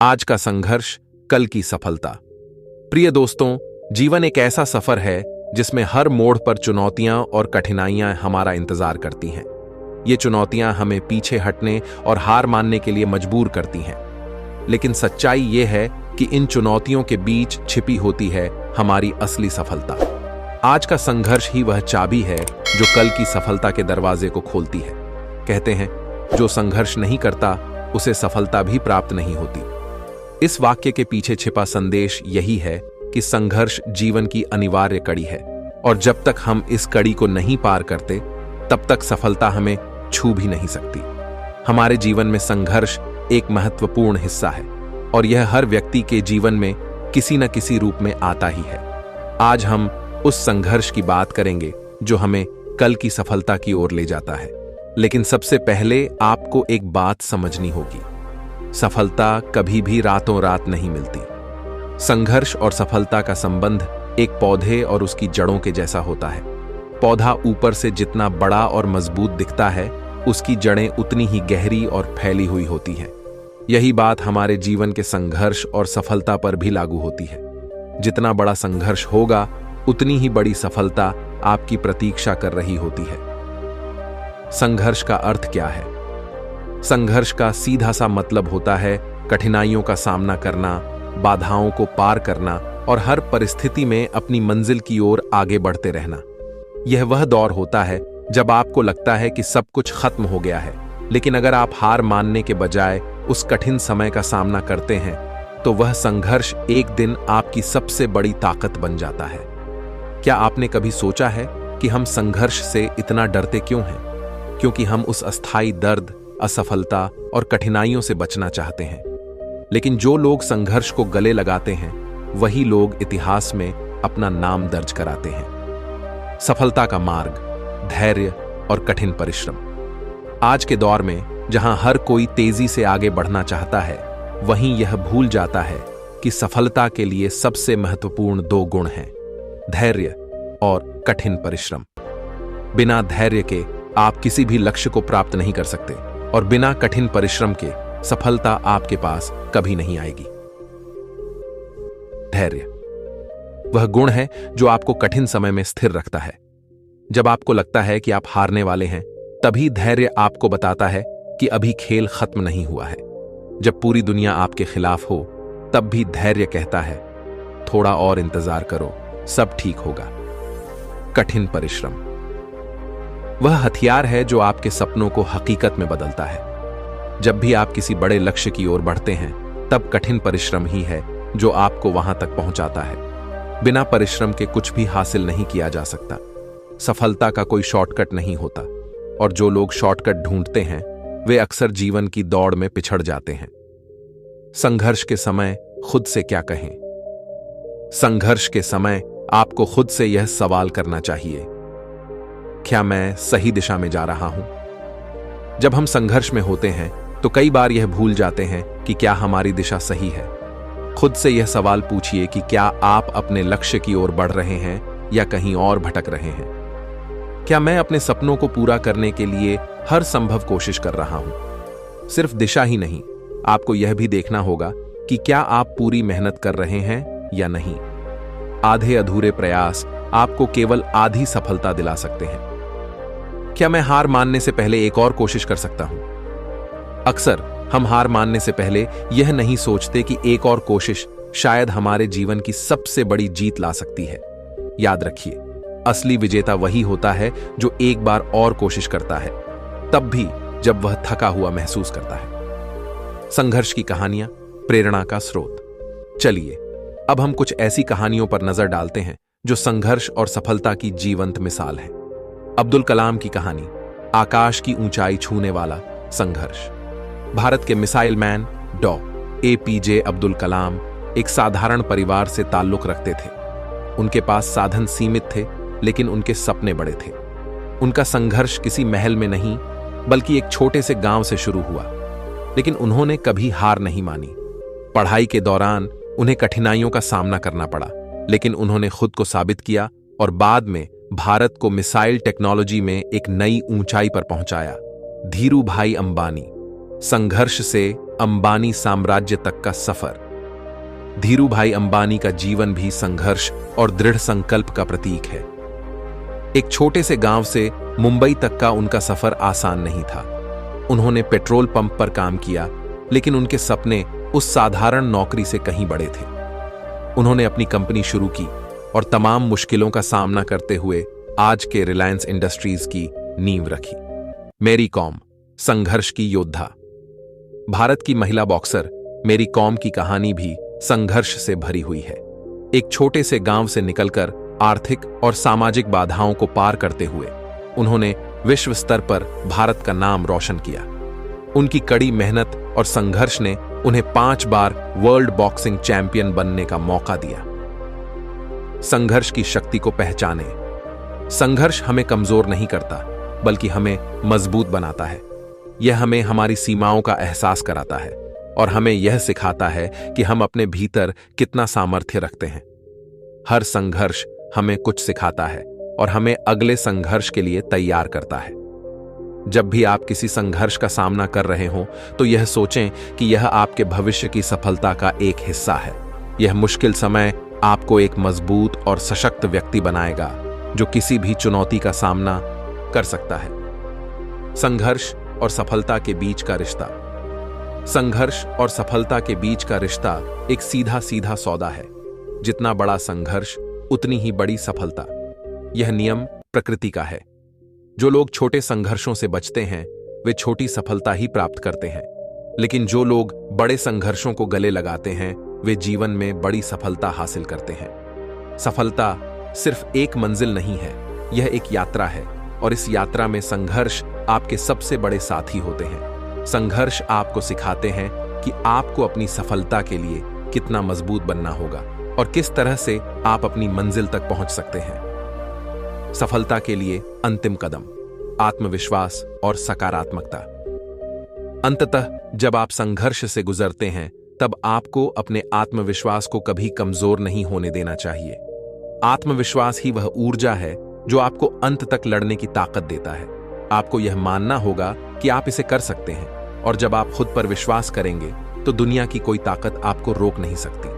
आज का संघर्ष, कल की सफलता। प्रिय दोस्तों, जीवन एक ऐसा सफर है जिसमें हर मोड़ पर चुनौतियां और कठिनाइयां हमारा इंतजार करती हैं। ये चुनौतियां हमें पीछे हटने और हार मानने के लिए मजबूर करती हैं। लेकिन सच्चाई ये है कि इन चुनौतियों के बीच छिपी होती है हमारी असली सफलता। आज का संघर्ष ही वह चाबी है जो कल की सफलता के दरवाजे को खोलती है। कहते हैं, जो संघर्ष नहीं करता उसे सफलता भी प्राप्त नहीं होती। इस वाक्य के पीछे छिपा संदेश यही है कि संघर्ष जीवन की अनिवार्य कड़ी है, और जब तक हम इस कड़ी को नहीं पार करते तब तक सफलता हमें छू भी नहीं सकती। हमारे जीवन में संघर्ष एक महत्वपूर्ण हिस्सा है, और यह हर व्यक्ति के जीवन में किसी न किसी रूप में आता ही है। आज हम उस संघर्ष की बात करेंगे जो हमें कल की सफलता की ओर ले जाता है। लेकिन सबसे पहले आपको एक बात समझनी होगी, सफलता कभी भी रातों रात नहीं मिलती। संघर्ष और सफलता का संबंध एक पौधे और उसकी जड़ों के जैसा होता है। पौधा ऊपर से जितना बड़ा और मजबूत दिखता है, उसकी जड़ें उतनी ही गहरी और फैली हुई होती हैं। यही बात हमारे जीवन के संघर्ष और सफलता पर भी लागू होती है। जितना बड़ा संघर्ष होगा, उतनी ही बड़ी सफलता आपकी प्रतीक्षा कर रही होती है। संघर्ष का अर्थ क्या है? संघर्ष का सीधा सा मतलब होता है कठिनाइयों का सामना करना, बाधाओं को पार करना और हर परिस्थिति में अपनी मंजिल की ओर आगे बढ़ते रहना। यह वह दौर होता है जब आपको लगता है कि सब कुछ खत्म हो गया है, लेकिन अगर आप हार मानने के बजाय उस कठिन समय का सामना करते हैं तो वह संघर्ष एक दिन आपकी सबसे बड़ी ताकत बन जाता है। क्या आपने कभी सोचा है कि हम संघर्ष से इतना डरते क्यों हैं? क्योंकि हम उस अस्थायी दर्द, असफलता और कठिनाइयों से बचना चाहते हैं। लेकिन जो लोग संघर्ष को गले लगाते हैं, वही लोग इतिहास में अपना नाम दर्ज कराते हैं। सफलता का मार्ग, धैर्य और कठिन परिश्रम। आज के दौर में जहां हर कोई तेजी से आगे बढ़ना चाहता है, वहीं यह भूल जाता है कि सफलता के लिए सबसे महत्वपूर्ण दो गुण हैं, धैर्य और कठिन परिश्रम। बिना धैर्य के आप किसी भी लक्ष्य को प्राप्त नहीं कर सकते, और बिना कठिन परिश्रम के सफलता आपके पास कभी नहीं आएगी। धैर्य वह गुण है जो आपको कठिन समय में स्थिर रखता है। जब आपको लगता है कि आप हारने वाले हैं, तभी धैर्य आपको बताता है कि अभी खेल खत्म नहीं हुआ है। जब पूरी दुनिया आपके खिलाफ हो, तब भी धैर्य कहता है, थोड़ा और इंतजार करो, सब ठीक होगा। कठिन परिश्रम वह हथियार है जो आपके सपनों को हकीकत में बदलता है। जब भी आप किसी बड़े लक्ष्य की ओर बढ़ते हैं, तब कठिन परिश्रम ही है जो आपको वहां तक पहुंचाता है। बिना परिश्रम के कुछ भी हासिल नहीं किया जा सकता। सफलता का कोई शॉर्टकट नहीं होता, और जो लोग शॉर्टकट ढूंढते हैं, वे अक्सर जीवन की दौड़ में पिछड़ जाते हैं। संघर्ष के समय खुद से क्या कहें? संघर्ष के समय आपको खुद से यह सवाल करना चाहिए, क्या मैं सही दिशा में जा रहा हूं? जब हम संघर्ष में होते हैं तो कई बार यह भूल जाते हैं कि क्या हमारी दिशा सही है। खुद से यह सवाल पूछिए कि क्या आप अपने लक्ष्य की ओर बढ़ रहे हैं या कहीं और भटक रहे हैं। क्या मैं अपने सपनों को पूरा करने के लिए हर संभव कोशिश कर रहा हूं? सिर्फ दिशा ही नहीं, आपको यह भी देखना होगा कि क्या आप पूरी मेहनत कर रहे हैं या नहीं। आधे अधूरे प्रयास आपको केवल आधी सफलता दिला सकते हैं। क्या मैं हार मानने से पहले एक और कोशिश कर सकता हूं? अक्सर हम हार मानने से पहले यह नहीं सोचते कि एक और कोशिश शायद हमारे जीवन की सबसे बड़ी जीत ला सकती है। याद रखिए, असली विजेता वही होता है जो एक बार और कोशिश करता है, तब भी जब वह थका हुआ महसूस करता है। संघर्ष की कहानियां प्रेरणा का स्रोत। चलिए अब हम कुछ ऐसी कहानियों पर नजर डालते हैं जो संघर्ष और सफलता की जीवंत मिसाल है। अब्दुल कलाम की कहानी, आकाश की ऊंचाई छूने वाला संघर्ष। भारत के मिसाइल मैन डॉ. APJ अब्दुल कलाम एक साधारण परिवार से ताल्लुक रखते थे। उनके पास साधन सीमित थे, लेकिन उनके सपने बड़े थे। उनका संघर्ष किसी महल में नहीं, बल्कि एक छोटे से गांव से शुरू हुआ। लेकिन उन्होंने कभी हार नहीं मानी। पढ़ाई के दौरान उन्हें कठिनाइयों का सामना करना पड़ा, लेकिन उन्होंने खुद को साबित किया और बाद में भारत को मिसाइल टेक्नोलॉजी में एक नई ऊंचाई पर पहुंचाया। धीरूभाई अंबानी। संघर्ष से अंबानी साम्राज्य तक का सफर। धीरूभाई अंबानी का जीवन भी संघर्ष और दृढ़ संकल्प का प्रतीक है। एक छोटे से गांव से मुंबई तक का उनका सफर आसान नहीं था। उन्होंने पेट्रोल पंप पर काम किया, लेकिन उनके सपने उस साधारण नौकरी से कहीं बड़े थे। उन्होंने अपनी कंपनी शुरू की और तमाम मुश्किलों का सामना करते हुए आज के रिलायंस इंडस्ट्रीज की नींव रखी। मेरी कॉम, संघर्ष की योद्धा। भारत की महिला बॉक्सर मेरी कॉम की कहानी भी संघर्ष से भरी हुई है। एक छोटे से गांव से निकलकर आर्थिक और सामाजिक बाधाओं को पार करते हुए उन्होंने विश्व स्तर पर भारत का नाम रोशन किया। उनकी कड़ी मेहनत और संघर्ष ने उन्हें 5 बार वर्ल्ड बॉक्सिंग चैंपियन बनने का मौका दिया। संघर्ष की शक्ति को पहचाने। संघर्ष हमें कमजोर नहीं करता, बल्कि हमें मजबूत बनाता है। यह हमें हमारी सीमाओं का एहसास कराता है और हमें यह सिखाता है कि हम अपने भीतर कितना सामर्थ्य रखते हैं। हर संघर्ष हमें कुछ सिखाता है और हमें अगले संघर्ष के लिए तैयार करता है। जब भी आप किसी संघर्ष का सामना कर रहे हों, तो यह सोचें कि यह आपके भविष्य की सफलता का एक हिस्सा है। यह मुश्किल समय आपको एक मजबूत और सशक्त व्यक्ति बनाएगा, जो किसी भी चुनौती का सामना कर सकता है। संघर्ष और सफलता के बीच का रिश्ता। संघर्ष और सफलता के बीच का रिश्ता एक सीधा सीधा सौदा है। जितना बड़ा संघर्ष, उतनी ही बड़ी सफलता। यह नियम प्रकृति का है। जो लोग छोटे संघर्षों से बचते हैं, वे छोटी सफलता ही प्राप्त करते हैं। लेकिन जो लोग बड़े संघर्षों को गले लगाते हैं, वे जीवन में बड़ी सफलता हासिल करते हैं। सफलता सिर्फ एक मंजिल नहीं है, यह एक यात्रा है, और इस यात्रा में संघर्ष आपके सबसे बड़े साथी होते हैं। संघर्ष आपको सिखाते हैं कि आपको अपनी सफलता के लिए कितना मजबूत बनना होगा और किस तरह से आप अपनी मंजिल तक पहुंच सकते हैं। सफलता के लिए अंतिम कदम, आत्मविश्वास और सकारात्मकता। अंततः जब आप संघर्ष से गुजरते हैं, तब आपको अपने आत्मविश्वास को कभी कमजोर नहीं होने देना चाहिए। आत्मविश्वास ही वह ऊर्जा है जो आपको अंत तक लड़ने की ताकत देता है। आपको यह मानना होगा कि आप इसे कर सकते हैं, और जब आप खुद पर विश्वास करेंगे, तो दुनिया की कोई ताकत आपको रोक नहीं सकती।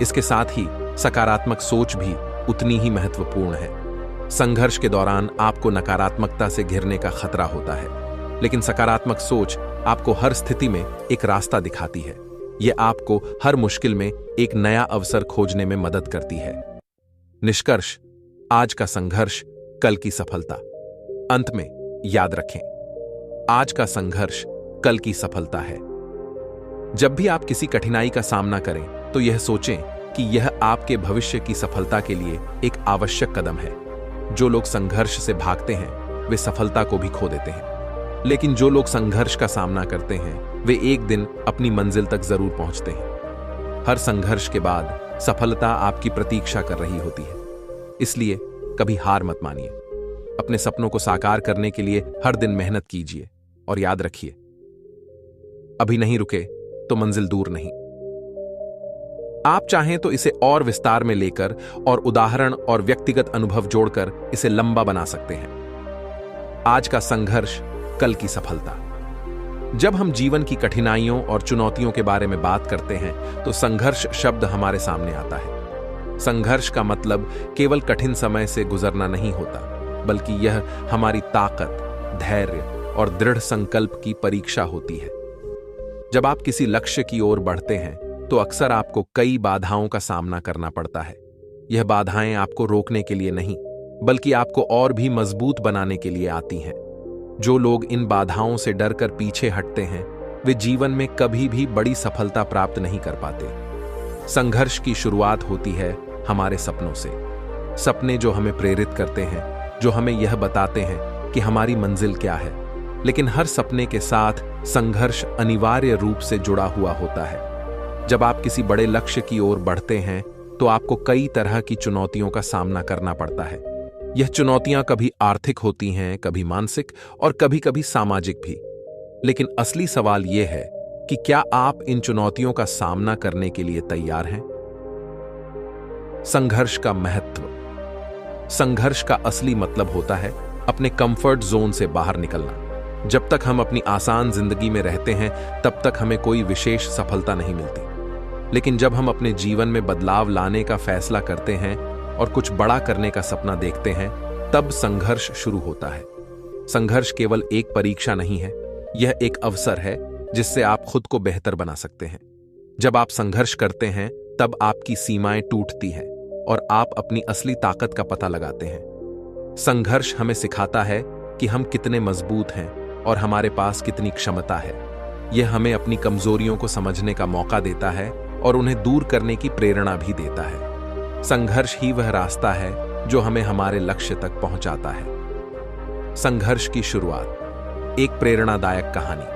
इसके साथ ही सकारात्मक सोच भी उतनी ही महत्वपूर्ण है। संघर्ष के दौरान आपको नकारात्मकता से घिरने का खतरा होता है, लेकिन सकारात्मक सोच आपको हर स्थिति में एक रास्ता दिखाती है। यह आपको हर मुश्किल में एक नया अवसर खोजने में मदद करती है। निष्कर्ष, आज का संघर्ष, कल की सफलता। अंत में याद रखें, आज का संघर्ष कल की सफलता है। जब भी आप किसी कठिनाई का सामना करें, तो यह सोचें कि यह आपके भविष्य की सफलता के लिए एक आवश्यक कदम है। जो लोग संघर्ष से भागते हैं, वे सफलता को भी खो देते हैं, लेकिन जो लोग संघर्ष का सामना करते हैं, वे एक दिन अपनी मंजिल तक जरूर पहुंचते हैं। हर संघर्ष के बाद सफलता आपकी प्रतीक्षा कर रही होती है। इसलिए कभी हार मत मानिए। अपने सपनों को साकार करने के लिए हर दिन मेहनत कीजिए, और याद रखिए, अभी नहीं रुके तो मंजिल दूर नहीं। आप चाहें तो इसे और विस्तार में लेकर और उदाहरण और व्यक्तिगत अनुभव जोड़कर इसे लंबा बना सकते हैं। आज का संघर्ष, कल की सफलता। जब हम जीवन की कठिनाइयों और चुनौतियों के बारे में बात करते हैं, तो संघर्ष शब्द हमारे सामने आता है। संघर्ष का मतलब केवल कठिन समय से गुजरना नहीं होता, बल्कि यह हमारी ताकत, धैर्य और दृढ़ संकल्प की परीक्षा होती है। जब आप किसी लक्ष्य की ओर बढ़ते हैं, तो अक्सर आपको कई बाधाओं का सामना करना पड़ता है। यह बाधाएं आपको रोकने के लिए नहीं, बल्कि आपको और भी मजबूत बनाने के लिए आती हैं। जो लोग इन बाधाओं से डरकर पीछे हटते हैं, वे जीवन में कभी भी बड़ी सफलता प्राप्त नहीं कर पाते। संघर्ष की शुरुआत होती है हमारे सपनों से। सपने जो हमें प्रेरित करते हैं, जो हमें यह बताते हैं कि हमारी मंजिल क्या है। लेकिन हर सपने के साथ संघर्ष अनिवार्य रूप से जुड़ा हुआ होता है। जब आप किसी बड़े लक्ष्य की ओर बढ़ते हैं, तो आपको कई तरह की चुनौतियों का सामना करना पड़ता है। यह चुनौतियां कभी आर्थिक होती हैं, कभी मानसिक और कभी कभी सामाजिक भी। लेकिन असली सवाल यह है कि क्या आप इन चुनौतियों का सामना करने के लिए तैयार हैं? संघर्ष का महत्व। संघर्ष का असली मतलब होता है अपने कंफर्ट जोन से बाहर निकलना। जब तक हम अपनी आसान जिंदगी में रहते हैं तब तक हमें कोई विशेष सफलता नहीं मिलती, लेकिन जब हम अपने जीवन में बदलाव लाने का फैसला करते हैं और कुछ बड़ा करने का सपना देखते हैं, तब संघर्ष शुरू होता है। संघर्ष केवल एक परीक्षा नहीं है, यह एक अवसर है जिससे आप खुद को बेहतर बना सकते हैं। जब आप संघर्ष करते हैं तब आपकी सीमाएं टूटती हैं और आप अपनी असली ताकत का पता लगाते हैं। संघर्ष हमें सिखाता है कि हम कितने मजबूत हैं और हमारे पास कितनी क्षमता है। यह हमें अपनी कमजोरियों को समझने का मौका देता है और उन्हें दूर करने की प्रेरणा भी देता है। संघर्ष ही वह रास्ता है जो हमें हमारे लक्ष्य तक पहुंचाता है। संघर्ष की शुरुआत, एक प्रेरणादायक कहानी।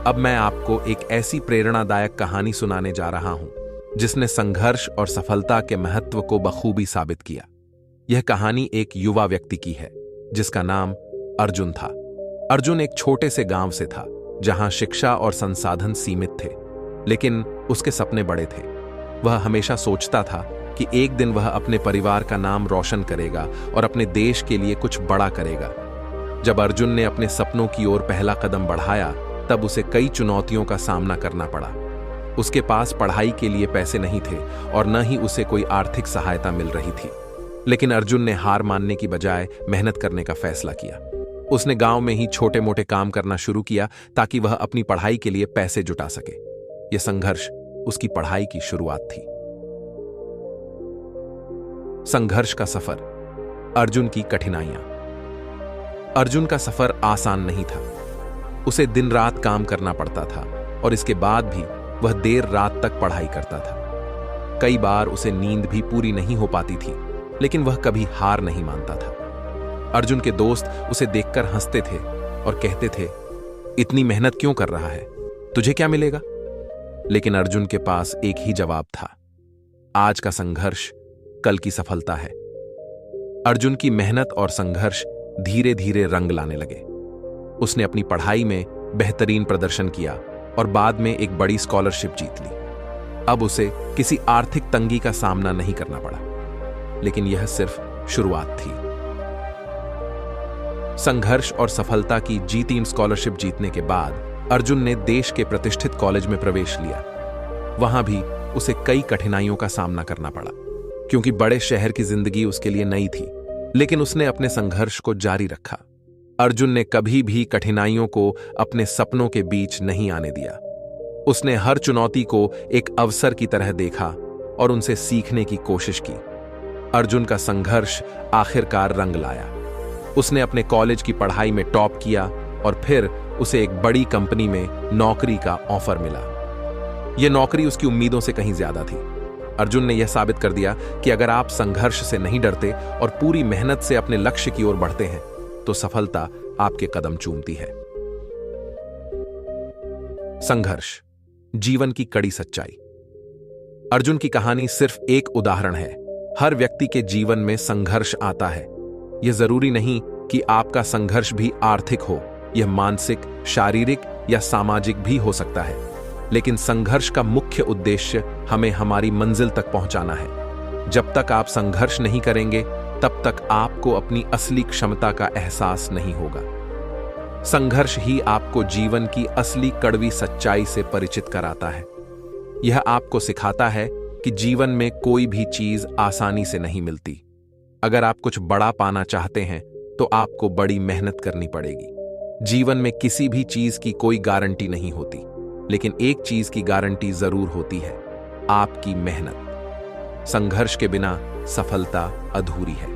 अब मैं आपको एक ऐसी प्रेरणादायक कहानी सुनाने जा रहा हूं जिसने संघर्ष और सफलता के महत्व को बखूबी साबित किया। यह कहानी एक युवा व्यक्ति की है जिसका नाम अर्जुन था। अर्जुन एक छोटे से गांव से था जहां शिक्षा और संसाधन सीमित थे, लेकिन उसके सपने बड़े थे। वह हमेशा सोचता था कि एक दिन वह अपने परिवार का नाम रोशन करेगा और अपने देश के लिए कुछ बड़ा करेगा। जब अर्जुन ने अपने सपनों की ओर पहला कदम बढ़ाया तब उसे कई चुनौतियों का सामना करना पड़ा। उसके पास पढ़ाई के लिए पैसे नहीं थे और न ही उसे कोई आर्थिक सहायता मिल रही थी, लेकिन अर्जुन ने हार मानने की बजाय मेहनत करने का फैसला किया। उसने गांव में ही छोटे मोटे काम करना शुरू किया ताकि वह अपनी पढ़ाई के लिए पैसे जुटा सके। यह संघर्ष उसकी पढ़ाई की शुरुआत थी। संघर्ष का सफर, अर्जुन की कठिनाइयां। अर्जुन का सफर आसान नहीं था। उसे दिन रात काम करना पड़ता था और इसके बाद भी वह देर रात तक पढ़ाई करता था। कई बार उसे नींद भी पूरी नहीं हो पाती थी, लेकिन वह कभी हार नहीं मानता था। अर्जुन के दोस्त उसे देखकर हंसते थे और कहते थे, इतनी मेहनत क्यों कर रहा है, तुझे क्या मिलेगा? लेकिन अर्जुन के पास एक ही जवाब था, आज का संघर्ष कल की सफलता है। अर्जुन की मेहनत और संघर्ष धीरे धीरे रंग लाने लगे। उसने अपनी पढ़ाई में बेहतरीन प्रदर्शन किया और बाद में एक बड़ी स्कॉलरशिप जीत ली। अब उसे किसी आर्थिक तंगी का सामना नहीं करना पड़ा, लेकिन यह सिर्फ शुरुआत थी। संघर्ष और सफलता की G3 स्कॉलरशिप जीतने के बाद अर्जुन ने देश के प्रतिष्ठित कॉलेज में प्रवेश लिया। वहां भी उसे कई कठिनाइयों का सामना करना पड़ा, क्योंकि बड़े शहर की जिंदगी उसके लिए नई थी, लेकिन उसने अपने संघर्ष को जारी रखा। अर्जुन ने कभी भी कठिनाइयों को अपने सपनों के बीच नहीं आने दिया। उसने हर चुनौती को एक अवसर की तरह देखा और उनसे सीखने की कोशिश की। अर्जुन का संघर्ष आखिरकार रंग लाया। उसने अपने कॉलेज की पढ़ाई में टॉप किया और फिर उसे एक बड़ी कंपनी में नौकरी का ऑफर मिला। यह नौकरी उसकी उम्मीदों से कहीं ज्यादा थी। अर्जुन ने यह साबित कर दिया कि अगर आप संघर्ष से नहीं डरते और पूरी मेहनत से अपने लक्ष्य की ओर बढ़ते हैं तो सफलता आपके कदम चूमती है। संघर्ष, जीवन की कड़ी सच्चाई। अर्जुन की कहानी सिर्फ एक उदाहरण है। हर व्यक्ति के जीवन में संघर्ष आता है। यह जरूरी नहीं कि आपका संघर्ष भी आर्थिक हो, यह मानसिक, शारीरिक या सामाजिक भी हो सकता है। लेकिन संघर्ष का मुख्य उद्देश्य हमें हमारी मंजिल तक पहुंचाना है। जब तक आप संघर्ष नहीं करेंगे तब तक आपको अपनी असली क्षमता का एहसास नहीं होगा। संघर्ष ही आपको जीवन की असली कड़वी सच्चाई से परिचित कराता है। यह आपको सिखाता है कि जीवन में कोई भी चीज आसानी से नहीं मिलती। अगर आप कुछ बड़ा पाना चाहते हैं तो आपको बड़ी मेहनत करनी पड़ेगी। जीवन में किसी भी चीज की कोई गारंटी नहीं होती, लेकिन एक चीज की गारंटी जरूर होती है, आपकी मेहनत। संघर्ष के बिना सफलता अधूरी है।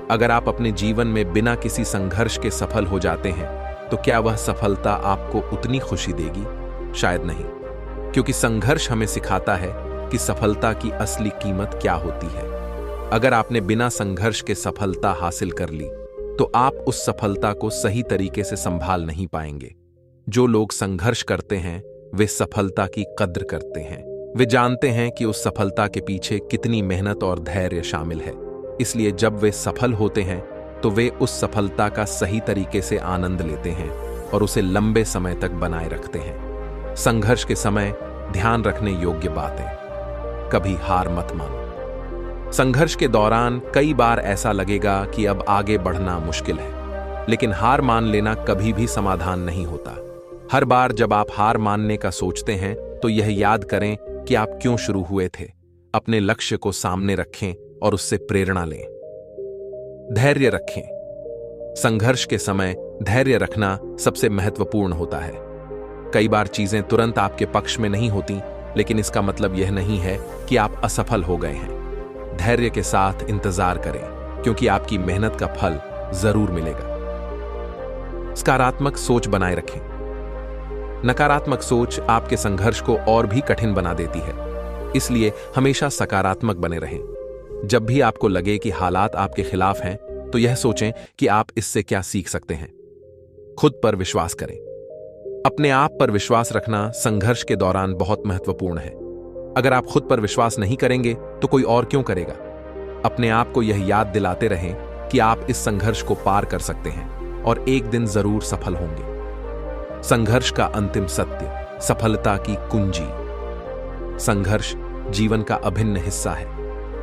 अगर आप अपने जीवन में बिना किसी संघर्ष के सफल हो जाते हैं तो क्या वह सफलता आपको उतनी खुशी देगी? शायद नहीं, क्योंकि संघर्ष हमें सिखाता है कि सफलता की असली कीमत क्या होती है। अगर आपने बिना संघर्ष के सफलता हासिल कर ली तो आप उस सफलता को सही तरीके से संभाल नहीं पाएंगे। जो लोग संघर्ष करते हैं वे सफलता की कद्र करते हैं। वे जानते हैं कि उस सफलता के पीछे कितनी मेहनत और धैर्य शामिल है। इसलिए जब वे सफल होते हैं तो वे उस सफलता का सही तरीके से आनंद लेते हैं और उसे लंबे समय तक बनाए रखते हैं। संघर्ष के समय ध्यान रखने योग्य बातें, कभी हार मत मानो। संघर्ष के दौरान कई बार ऐसा लगेगा कि अब आगे बढ़ना मुश्किल है, लेकिन हार मान लेना कभी भी समाधान नहीं होता। हर बार जब आप हार मानने का सोचते हैं तो यह याद करें कि आप क्यों शुरू हुए थे। अपने लक्ष्य को सामने रखें और उससे प्रेरणा लें। धैर्य रखें। संघर्ष के समय धैर्य रखना सबसे महत्वपूर्ण होता है। कई बार चीजें तुरंत आपके पक्ष में नहीं होती, लेकिन इसका मतलब यह नहीं है कि आप असफल हो गए हैं। धैर्य के साथ इंतजार करें, क्योंकि आपकी मेहनत का फल जरूर मिलेगा। सकारात्मक सोच बनाए रखें। नकारात्मक सोच आपके संघर्ष को और भी कठिन बना देती है, इसलिए हमेशा सकारात्मक बने रहें। जब भी आपको लगे कि हालात आपके खिलाफ हैं, तो यह सोचें कि आप इससे क्या सीख सकते हैं। खुद पर विश्वास करें। अपने आप पर विश्वास रखना संघर्ष के दौरान बहुत महत्वपूर्ण है। अगर आप खुद पर विश्वास नहीं करेंगे तो कोई और क्यों करेगा। अपने आप को यह याद दिलाते रहें कि आप इस संघर्ष को पार कर सकते हैं और एक दिन जरूर सफल होंगे। संघर्ष का अंतिम सत्य, सफलता की कुंजी। संघर्ष जीवन का अभिन्न हिस्सा है।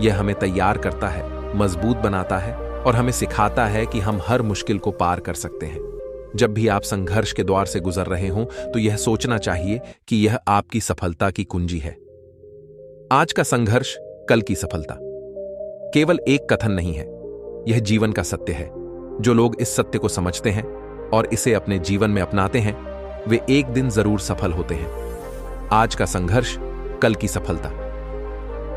यह हमें तैयार करता है, मजबूत बनाता है और हमें सिखाता है कि हम हर मुश्किल को पार कर सकते हैं। जब भी आप संघर्ष के द्वार से गुजर रहे हों तो यह सोचना चाहिए कि यह आपकी सफलता की कुंजी है। आज का संघर्ष, कल की सफलता केवल एक कथन नहीं है, यह जीवन का सत्य है। जो लोग इस सत्य को समझते हैं और इसे अपने जीवन में अपनाते हैं, वे एक दिन जरूर सफल होते हैं। आज का संघर्ष, कल की सफलता।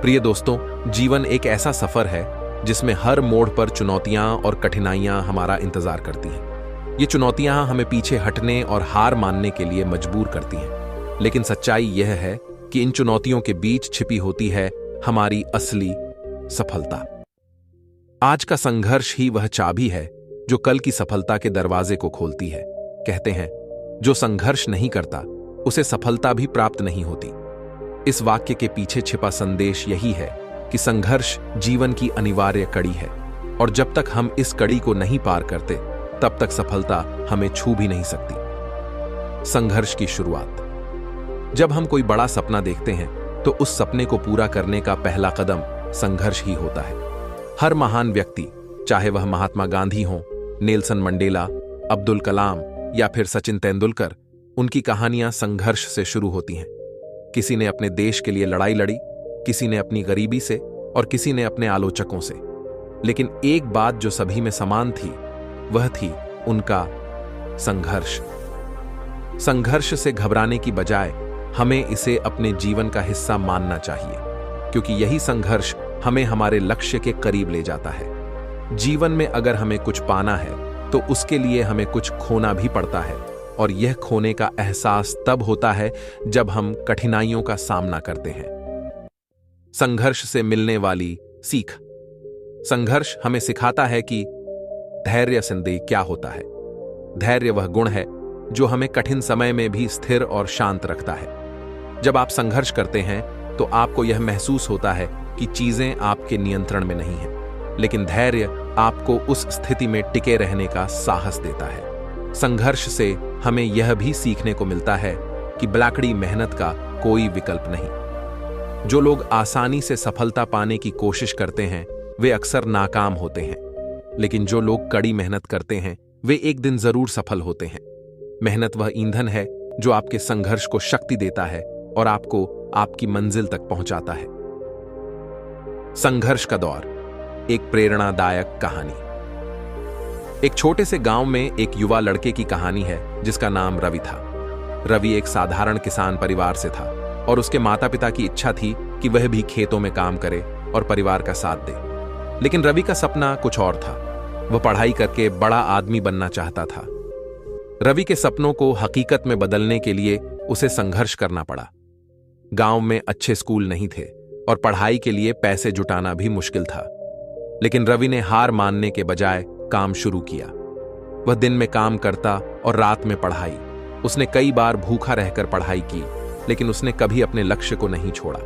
प्रिय दोस्तों, जीवन एक ऐसा सफर है जिसमें हर मोड़ पर चुनौतियां और कठिनाइयां हमारा इंतजार करती हैं। ये चुनौतियां हमें पीछे हटने और हार मानने के लिए मजबूर करती हैं, लेकिन सच्चाई यह है कि इन चुनौतियों के बीच छिपी होती है हमारी असली सफलता। आज का संघर्ष ही वह चाबी है जो कल की सफलता के दरवाजे को खोलती है। कहते हैं, जो संघर्ष नहीं करता उसे सफलता भी प्राप्त नहीं होती। इस वाक्य के पीछे छिपा संदेश यही है कि संघर्ष जीवन की अनिवार्य कड़ी है और जब तक हम इस कड़ी को नहीं पार करते, तब तक सफलता हमें छू भी नहीं सकती। संघर्ष की शुरुआत। जब हम कोई बड़ा सपना देखते हैं तो उस सपने को पूरा करने का पहला कदम संघर्ष ही होता है। हर महान व्यक्ति, चाहे वह महात्मा गांधी हों, नेल्सन मंडेला, अब्दुल कलाम या फिर सचिन तेंदुलकर, उनकी कहानियां संघर्ष से शुरू होती हैं। किसी ने अपने देश के लिए लड़ाई लड़ी, किसी ने अपनी गरीबी से और किसी ने अपने आलोचकों से। लेकिन एक बात जो सभी में समान थी, वह थी उनका संघर्ष। संघर्ष से घबराने की बजाय हमें इसे अपने जीवन का हिस्सा मानना चाहिए, क्योंकि यही संघर्ष हमें हमारे लक्ष्य के करीब ले जाता है। जीवन में अगर हमें कुछ पाना है तो उसके लिए हमें कुछ खोना भी पड़ता है, और यह खोने का एहसास तब होता है जब हम कठिनाइयों का सामना करते हैं। संघर्ष से मिलने वाली सीख। संघर्ष हमें सिखाता है कि धैर्य संदेह क्या होता है। धैर्य वह गुण है जो हमें कठिन समय में भी स्थिर और शांत रखता है। जब आप संघर्ष करते हैं तो आपको यह महसूस होता है कि चीजें आपके नियंत्रण में नहीं हैं, लेकिन धैर्य आपको उस स्थिति में टिके रहने का साहस देता है। संघर्ष से हमें यह भी सीखने को मिलता है कि बिलाकड़ी मेहनत का कोई विकल्प नहीं। जो लोग आसानी से सफलता पाने की कोशिश करते हैं वे अक्सर नाकाम होते हैं, लेकिन जो लोग कड़ी मेहनत करते हैं वे एक दिन जरूर सफल होते हैं। मेहनत वह ईंधन है जो आपके संघर्ष को शक्ति देता है और आपको आपकी मंजिल तक पहुंचाता है। संघर्ष का दौर, एक प्रेरणादायक कहानी। एक छोटे से गांव में एक युवा लड़के की कहानी है जिसका नाम रवि था। रवि एक साधारण किसान परिवार से था और उसके माता पिता की इच्छा थी कि वह भी खेतों में काम करे और परिवार का साथ दे। लेकिन रवि का सपना कुछ और था। वह पढ़ाई करके बड़ा आदमी बनना चाहता था। रवि के सपनों को हकीकत में बदलने के लिए उसे संघर्ष करना पड़ा। गांव में अच्छे स्कूल नहीं थे और पढ़ाई के लिए पैसे जुटाना भी मुश्किल था। लेकिन रवि ने हार मानने के बजाय काम शुरू किया। वह दिन में काम करता और रात में पढ़ाई। उसने कई बार भूखा रहकर पढ़ाई की, लेकिन उसने कभी अपने लक्ष्य को नहीं छोड़ा।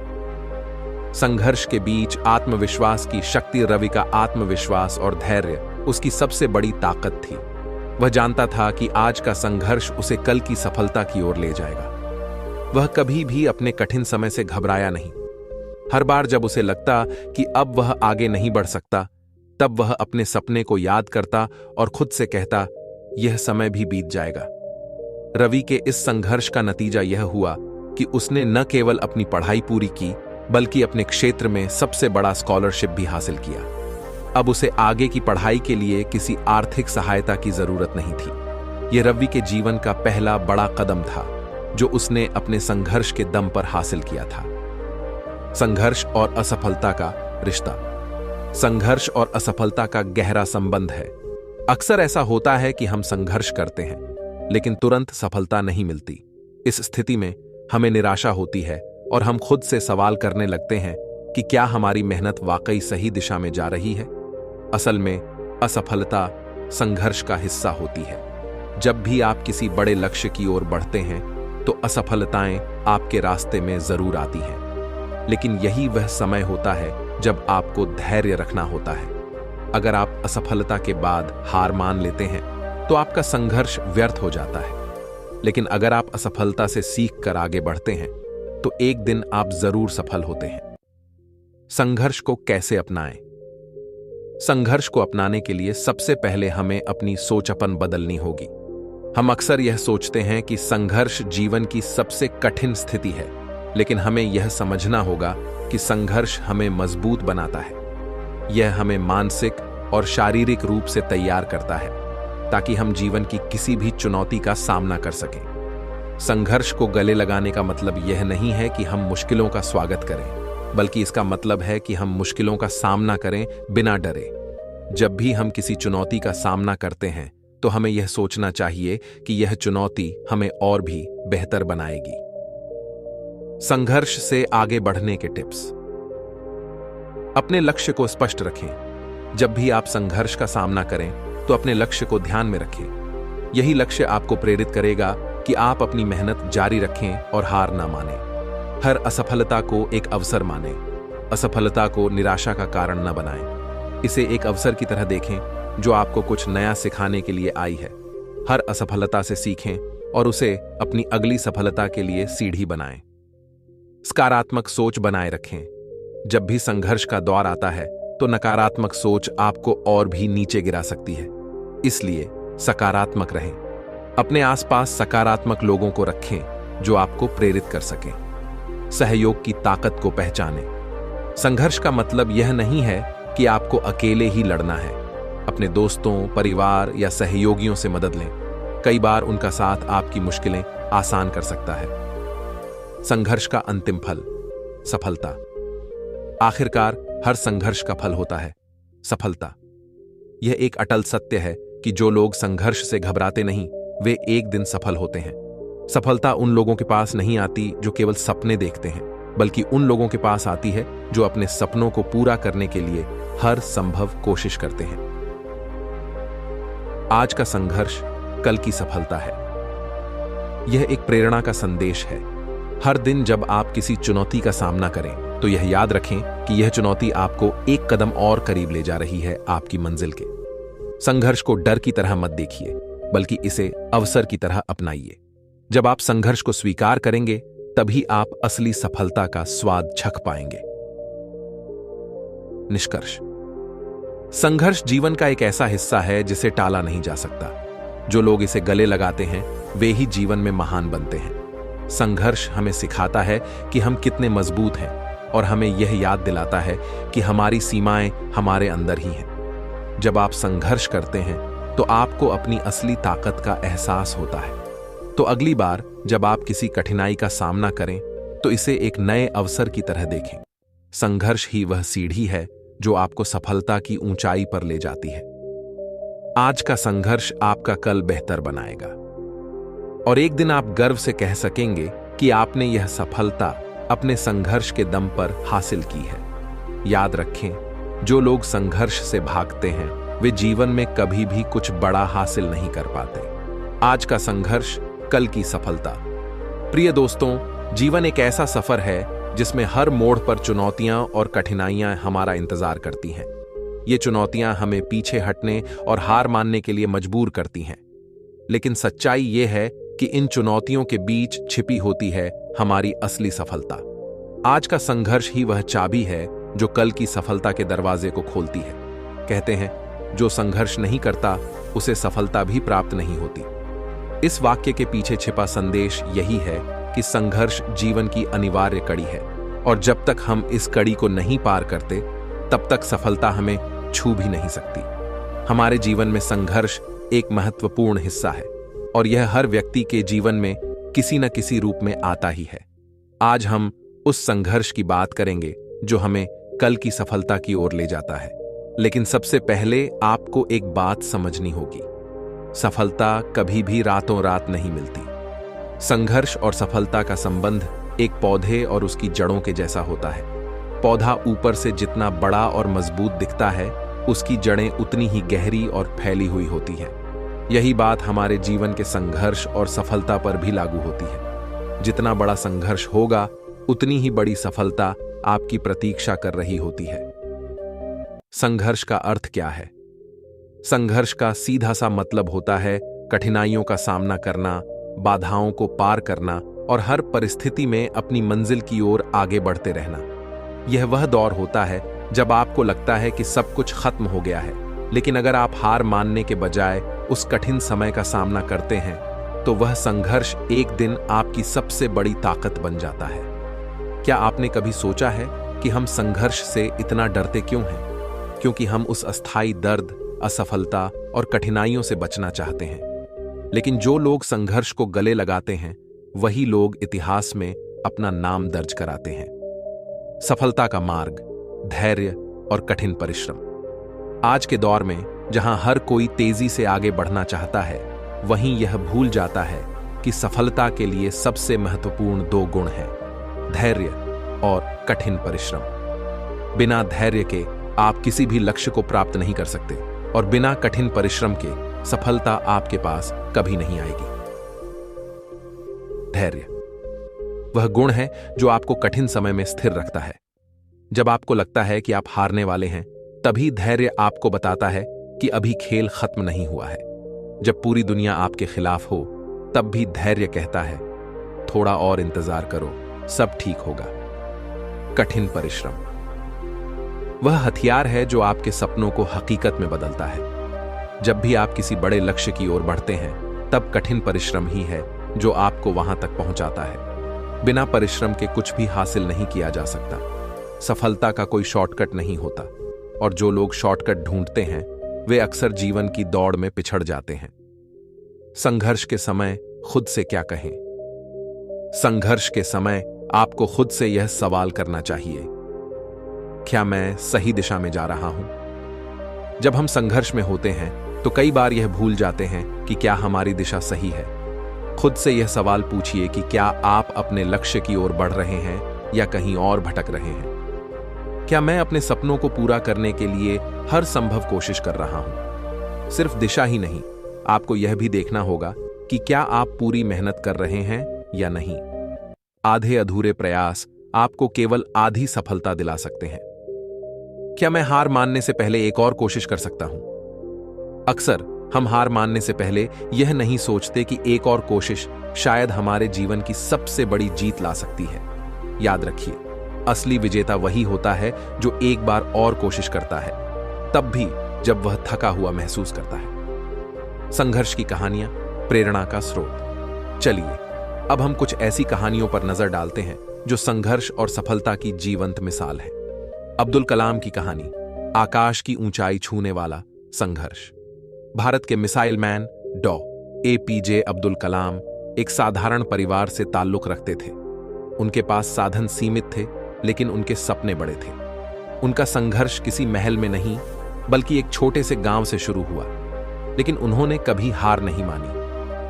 संघर्ष के बीच आत्मविश्वास की शक्ति। रवि का आत्मविश्वास और धैर्य उसकी सबसे बड़ी ताकत थी। वह जानता था कि आज का संघर्ष उसे कल की सफलता की ओर ले जाएगा। वह कभी भी अपने कठिन समय से घबराया नहीं। हर बार जब उसे लगता कि अब वह आगे नहीं बढ़ सकता, तब वह अपने सपने को याद करता और खुद से कहता यह समय भी बीत जाएगा। रवि के इस संघर्ष का नतीजा यह हुआ कि उसने न केवल अपनी पढ़ाई पूरी की, बल्कि अपने क्षेत्र में सबसे बड़ा स्कॉलरशिप भी हासिल किया। अब उसे आगे की पढ़ाई के लिए किसी आर्थिक सहायता की जरूरत नहीं थी। यह रवि के जीवन का पहला बड़ा कदम था जो उसने अपने संघर्ष के दम पर हासिल किया था। संघर्ष और असफलता का रिश्ता। संघर्ष और असफलता का गहरा संबंध है। अक्सर ऐसा होता है कि हम संघर्ष करते हैं, लेकिन तुरंत सफलता नहीं मिलती। इस स्थिति में हमें निराशा होती है और हम खुद से सवाल करने लगते हैं कि क्या हमारी मेहनत वाकई सही दिशा में जा रही है। असल में असफलता संघर्ष का हिस्सा होती है। जब भी आप किसी बड़े लक्ष्य की ओर बढ़ते हैं तो असफलताएं आपके रास्ते में जरूर आती हैं, लेकिन यही वह समय होता है जब आपको धैर्य रखना होता है। अगर आप असफलता के बाद हार मान लेते हैं तो आपका संघर्ष व्यर्थ हो जाता है, लेकिन अगर आप असफलता से सीख कर आगे बढ़ते हैं तो एक दिन आप जरूर सफल होते हैं। संघर्ष को कैसे अपनाएं? संघर्ष को अपनाने के लिए सबसे पहले हमें अपनी सोचपन बदलनी होगी। हम अक्सर यह सोचते हैं कि संघर्ष जीवन की सबसे कठिन स्थिति है, लेकिन हमें यह समझना होगा कि संघर्ष हमें मजबूत बनाता है। यह हमें मानसिक और शारीरिक रूप से तैयार करता है ताकि हम जीवन की किसी भी चुनौती का सामना कर सकें। संघर्ष को गले लगाने का मतलब यह नहीं है कि हम मुश्किलों का स्वागत करें, बल्कि इसका मतलब है कि हम मुश्किलों का सामना करें बिना डरे। जब भी हम किसी चुनौती का सामना करते हैं तो हमें यह सोचना चाहिए कि यह चुनौती हमें और भी बेहतर बनाएगी। संघर्ष से आगे बढ़ने के टिप्स। अपने लक्ष्य को स्पष्ट रखें। जब भी आप संघर्ष का सामना करें तो अपने लक्ष्य को ध्यान में रखें। यही लक्ष्य आपको प्रेरित करेगा कि आप अपनी मेहनत जारी रखें और हार ना मानें। हर असफलता को एक अवसर मानें। असफलता को निराशा का कारण न बनाएं। इसे एक अवसर की तरह देखें जो आपको कुछ नया सिखाने के लिए आई है। हर असफलता से सीखें और उसे अपनी अगली सफलता के लिए सीढ़ी बनाएं। सकारात्मक सोच बनाए रखें। जब भी संघर्ष का दौर आता है तो नकारात्मक सोच आपको और भी नीचे गिरा सकती है, इसलिए सकारात्मक रहें। अपने आसपास सकारात्मक लोगों को रखें जो आपको प्रेरित कर सकें। सहयोग की ताकत को पहचानें। संघर्ष का मतलब यह नहीं है कि आपको अकेले ही लड़ना है। अपने दोस्तों, परिवार या सहयोगियों से मदद लें। कई बार उनका साथ आपकी मुश्किलें आसान कर सकता है। संघर्ष का अंतिम फल, सफलता। आखिरकार हर संघर्ष का फल होता है सफलता। यह एक अटल सत्य है कि जो लोग संघर्ष से घबराते नहीं, वे एक दिन सफल होते हैं। सफलता उन लोगों के पास नहीं आती जो केवल सपने देखते हैं, बल्कि उन लोगों के पास आती है जो अपने सपनों को पूरा करने के लिए हर संभव कोशिश करते हैं। आज का संघर्ष कल की सफलता है। यह एक प्रेरणा का संदेश है। हर दिन जब आप किसी चुनौती का सामना करें तो यह याद रखें कि यह चुनौती आपको एक कदम और करीब ले जा रही है आपकी मंजिल के। संघर्ष को डर की तरह मत देखिए, बल्कि इसे अवसर की तरह अपनाइए। जब आप संघर्ष को स्वीकार करेंगे तभी आप असली सफलता का स्वाद चख पाएंगे। निष्कर्ष। संघर्ष जीवन का एक ऐसा हिस्सा है जिसे टाला नहीं जा सकता। जो लोग इसे गले लगाते हैं वे ही जीवन में महान बनते हैं। संघर्ष हमें सिखाता है कि हम कितने मजबूत हैं और हमें यह याद दिलाता है कि हमारी सीमाएं हमारे अंदर ही हैं। जब आप संघर्ष करते हैं तो आपको अपनी असली ताकत का एहसास होता है। तो अगली बार जब आप किसी कठिनाई का सामना करें तो इसे एक नए अवसर की तरह देखें। संघर्ष ही वह सीढ़ी है जो आपको सफलता की ऊंचाई पर ले जाती है। आज का संघर्ष आपका कल बेहतर बनाएगा और एक दिन आप गर्व से कह सकेंगे कि आपने यह सफलता अपने संघर्ष के दम पर हासिल की है। याद रखें, जो लोग संघर्ष से भागते हैं वे जीवन में कभी भी कुछ बड़ा हासिल नहीं कर पाते। आज का संघर्ष कल की सफलता। प्रिय दोस्तों, जीवन एक ऐसा सफर है जिसमें हर मोड़ पर चुनौतियां और कठिनाइयां हमारा इंतजार करती हैं। ये चुनौतियां हमें पीछे हटने और हार मानने के लिए मजबूर करती हैं, लेकिन सच्चाई ये है कि इन चुनौतियों के बीच छिपी होती है हमारी असली सफलता। आज का संघर्ष ही वह चाबी है जो कल की सफलता के दरवाजे को खोलती है। कहते हैं जो संघर्ष नहीं करता उसे सफलता भी प्राप्त नहीं होती। इस वाक्य के पीछे छिपा संदेश यही है कि संघर्ष जीवन की अनिवार्य कड़ी है और जब तक हम इस कड़ी को नहीं पार करते तब तक सफलता हमें छू भी नहीं सकती। हमारे जीवन में संघर्ष एक महत्वपूर्ण हिस्सा है और यह हर व्यक्ति के जीवन में किसी न किसी रूप में आता ही है। आज हम उस संघर्ष की बात करेंगे जो हमें कल की सफलता की ओर ले जाता है। लेकिन सबसे पहले आपको एक बात समझनी होगी, सफलता कभी भी रातों रात नहीं मिलती। संघर्ष और सफलता का संबंध एक पौधे और उसकी जड़ों के जैसा होता है। पौधा ऊपर से जितना बड़ा और मजबूत दिखता है, उसकी जड़ें उतनी ही गहरी और फैली हुई होती हैं। यही बात हमारे जीवन के संघर्ष और सफलता पर भी लागू होती है। जितना बड़ा संघर्ष होगा, उतनी ही बड़ी सफलता आपकी प्रतीक्षा कर रही होती है। संघर्ष का अर्थ क्या है? संघर्ष का सीधा सा मतलब होता है कठिनाइयों का सामना करना, बाधाओं को पार करना और हर परिस्थिति में अपनी मंजिल की ओर आगे बढ़ते रहना। यह वह दौर होता है जब आपको लगता है कि सब कुछ खत्म हो गया है, लेकिन अगर आप हार मानने के बजाय उस कठिन समय का सामना करते हैं तो वह संघर्ष एक दिन आपकी सबसे बड़ी ताकत बन जाता है। क्या आपने कभी सोचा है कि हम संघर्ष से इतना डरते क्यों हैं? क्योंकि हम उस अस्थायी दर्द, असफलता और कठिनाइयों से बचना चाहते हैं। लेकिन जो लोग संघर्ष को गले लगाते हैं, वही लोग इतिहास में अपना नाम दर्ज कराते हैं। सफलता का मार्ग, धैर्य और कठिन परिश्रम। आज के दौर में जहां हर कोई तेजी से आगे बढ़ना चाहता है, वहीं यह भूल जाता है कि सफलता के लिए सबसे महत्वपूर्ण दो गुण हैं, धैर्य और कठिन परिश्रम। बिना धैर्य के आप किसी भी लक्ष्य को प्राप्त नहीं कर सकते और बिना कठिन परिश्रम के सफलता आपके पास कभी नहीं आएगी। धैर्य वह गुण है जो आपको कठिन समय में स्थिर रखता है। जब आपको लगता है कि आप हारने वाले हैं, तभी धैर्य आपको बताता है कि अभी खेल खत्म नहीं हुआ है। जब पूरी दुनिया आपके खिलाफ हो, तब भी धैर्य कहता है, थोड़ा और इंतजार करो, सब ठीक होगा। कठिन परिश्रम वह हथियार है जो आपके सपनों को हकीकत में बदलता है। जब भी आप किसी बड़े लक्ष्य की ओर बढ़ते हैं, तब कठिन परिश्रम ही है जो आपको वहां तक पहुंचाता है। बिना परिश्रम के कुछ भी हासिल नहीं किया जा सकता। सफलता का कोई शॉर्टकट नहीं होता और जो लोग शॉर्टकट ढूंढते हैं, वे अक्सर जीवन की दौड़ में पिछड़ जाते हैं। संघर्ष के समय खुद से क्या कहें? संघर्ष के समय आपको खुद से यह सवाल करना चाहिए, क्या मैं सही दिशा में जा रहा हूं? जब हम संघर्ष में होते हैं तो कई बार यह भूल जाते हैं कि क्या हमारी दिशा सही है। खुद से यह सवाल पूछिए कि क्या आप अपने लक्ष्य की ओर बढ़ रहे हैं या कहीं और भटक रहे हैं। क्या मैं अपने सपनों को पूरा करने के लिए हर संभव कोशिश कर रहा हूं? सिर्फ दिशा ही नहीं, आपको यह भी देखना होगा कि क्या आप पूरी मेहनत कर रहे हैं या नहीं। आधे अधूरे प्रयास आपको केवल आधी सफलता दिला सकते हैं। क्या मैं हार मानने से पहले एक और कोशिश कर सकता हूं? अक्सर हम हार मानने से पहले यह नहीं सोचते कि एक और कोशिश शायद हमारे जीवन की सबसे बड़ी जीत ला सकती है। याद रखिए, असली विजेता वही होता है जो एक बार और कोशिश करता है, तब भी जब वह थका हुआ महसूस करता है। संघर्ष की कहानियां प्रेरणा का स्रोत। चलिए अब हम कुछ ऐसी कहानियों पर नजर डालते हैं जो संघर्ष और सफलता की जीवंत मिसाल है। अब्दुल कलाम की कहानी, आकाश की ऊंचाई छूने वाला संघर्ष। भारत के मिसाइल मैन डॉ. APJ अब्दुल कलाम एक साधारण परिवार से ताल्लुक रखते थे। उनके पास साधन सीमित थे, लेकिन उनके सपने बड़े थे। उनका संघर्ष किसी महल में नहीं, बल्कि एक छोटे से गांव से शुरू हुआ। लेकिन उन्होंने कभी हार नहीं मानी।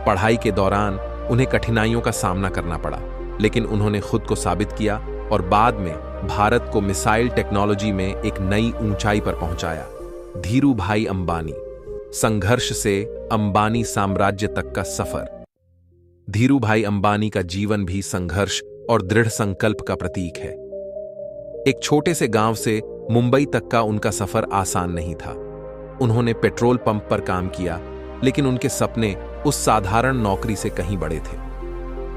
पढ़ाई के दौरान उन्हें कठिनाइयों का सामना करना पड़ा, लेकिन उन्होंने खुद को साबित किया और बाद में भारत को मिसाइल टेक्नोलॉजी में एक नई ऊंचाई पर पहुंचाया। धीरूभाई अंबानी, संघर्ष से अंबानी साम्राज्य तक का सफर। धीरूभाई अंबानी का जीवन भी संघर्ष और दृढ़ संकल्प का प्रतीक है। एक छोटे से गांव से मुंबई तक का उनका सफर आसान नहीं था। उन्होंने पेट्रोल पंप पर काम किया, लेकिन उनके सपने उस साधारण नौकरी से कहीं बड़े थे।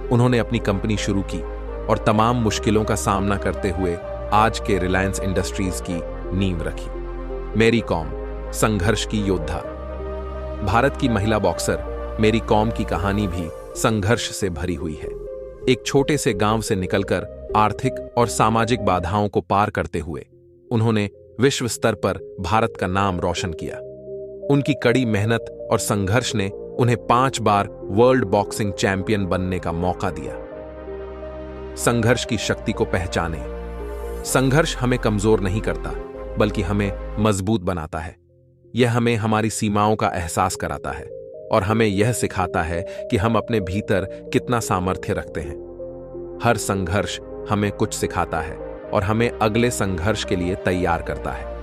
उन्होंने अपनी कंपनी शुरू की और तमाम मुश्किलों का सामना करते हुए आज के रिलायंस इंडस्ट्रीज की नींव रखी। मैरी कॉम, संघर्ष की योद्धा। भारत की महिला बॉक्सर मेरी कॉम की कहानी भी संघर्ष से भरी हुई है। एक छोटे से गांव से निकलकर आर्थिक और सामाजिक बाधाओं को पार करते हुए उन्होंने विश्व स्तर पर भारत का नाम रोशन किया। उनकी कड़ी मेहनत और संघर्ष ने उन्हें 5 बार वर्ल्ड बॉक्सिंग चैंपियन बनने का मौका दिया। संघर्ष की शक्ति को पहचानें। संघर्ष हमें कमजोर नहीं करता, बल्कि हमें मजबूत बनाता है। यह हमें हमारी सीमाओं का एहसास कराता है और हमें यह सिखाता है कि हम अपने भीतर कितना सामर्थ्य रखते हैं। हर संघर्ष हमें कुछ सिखाता है और हमें अगले संघर्ष के लिए तैयार करता है।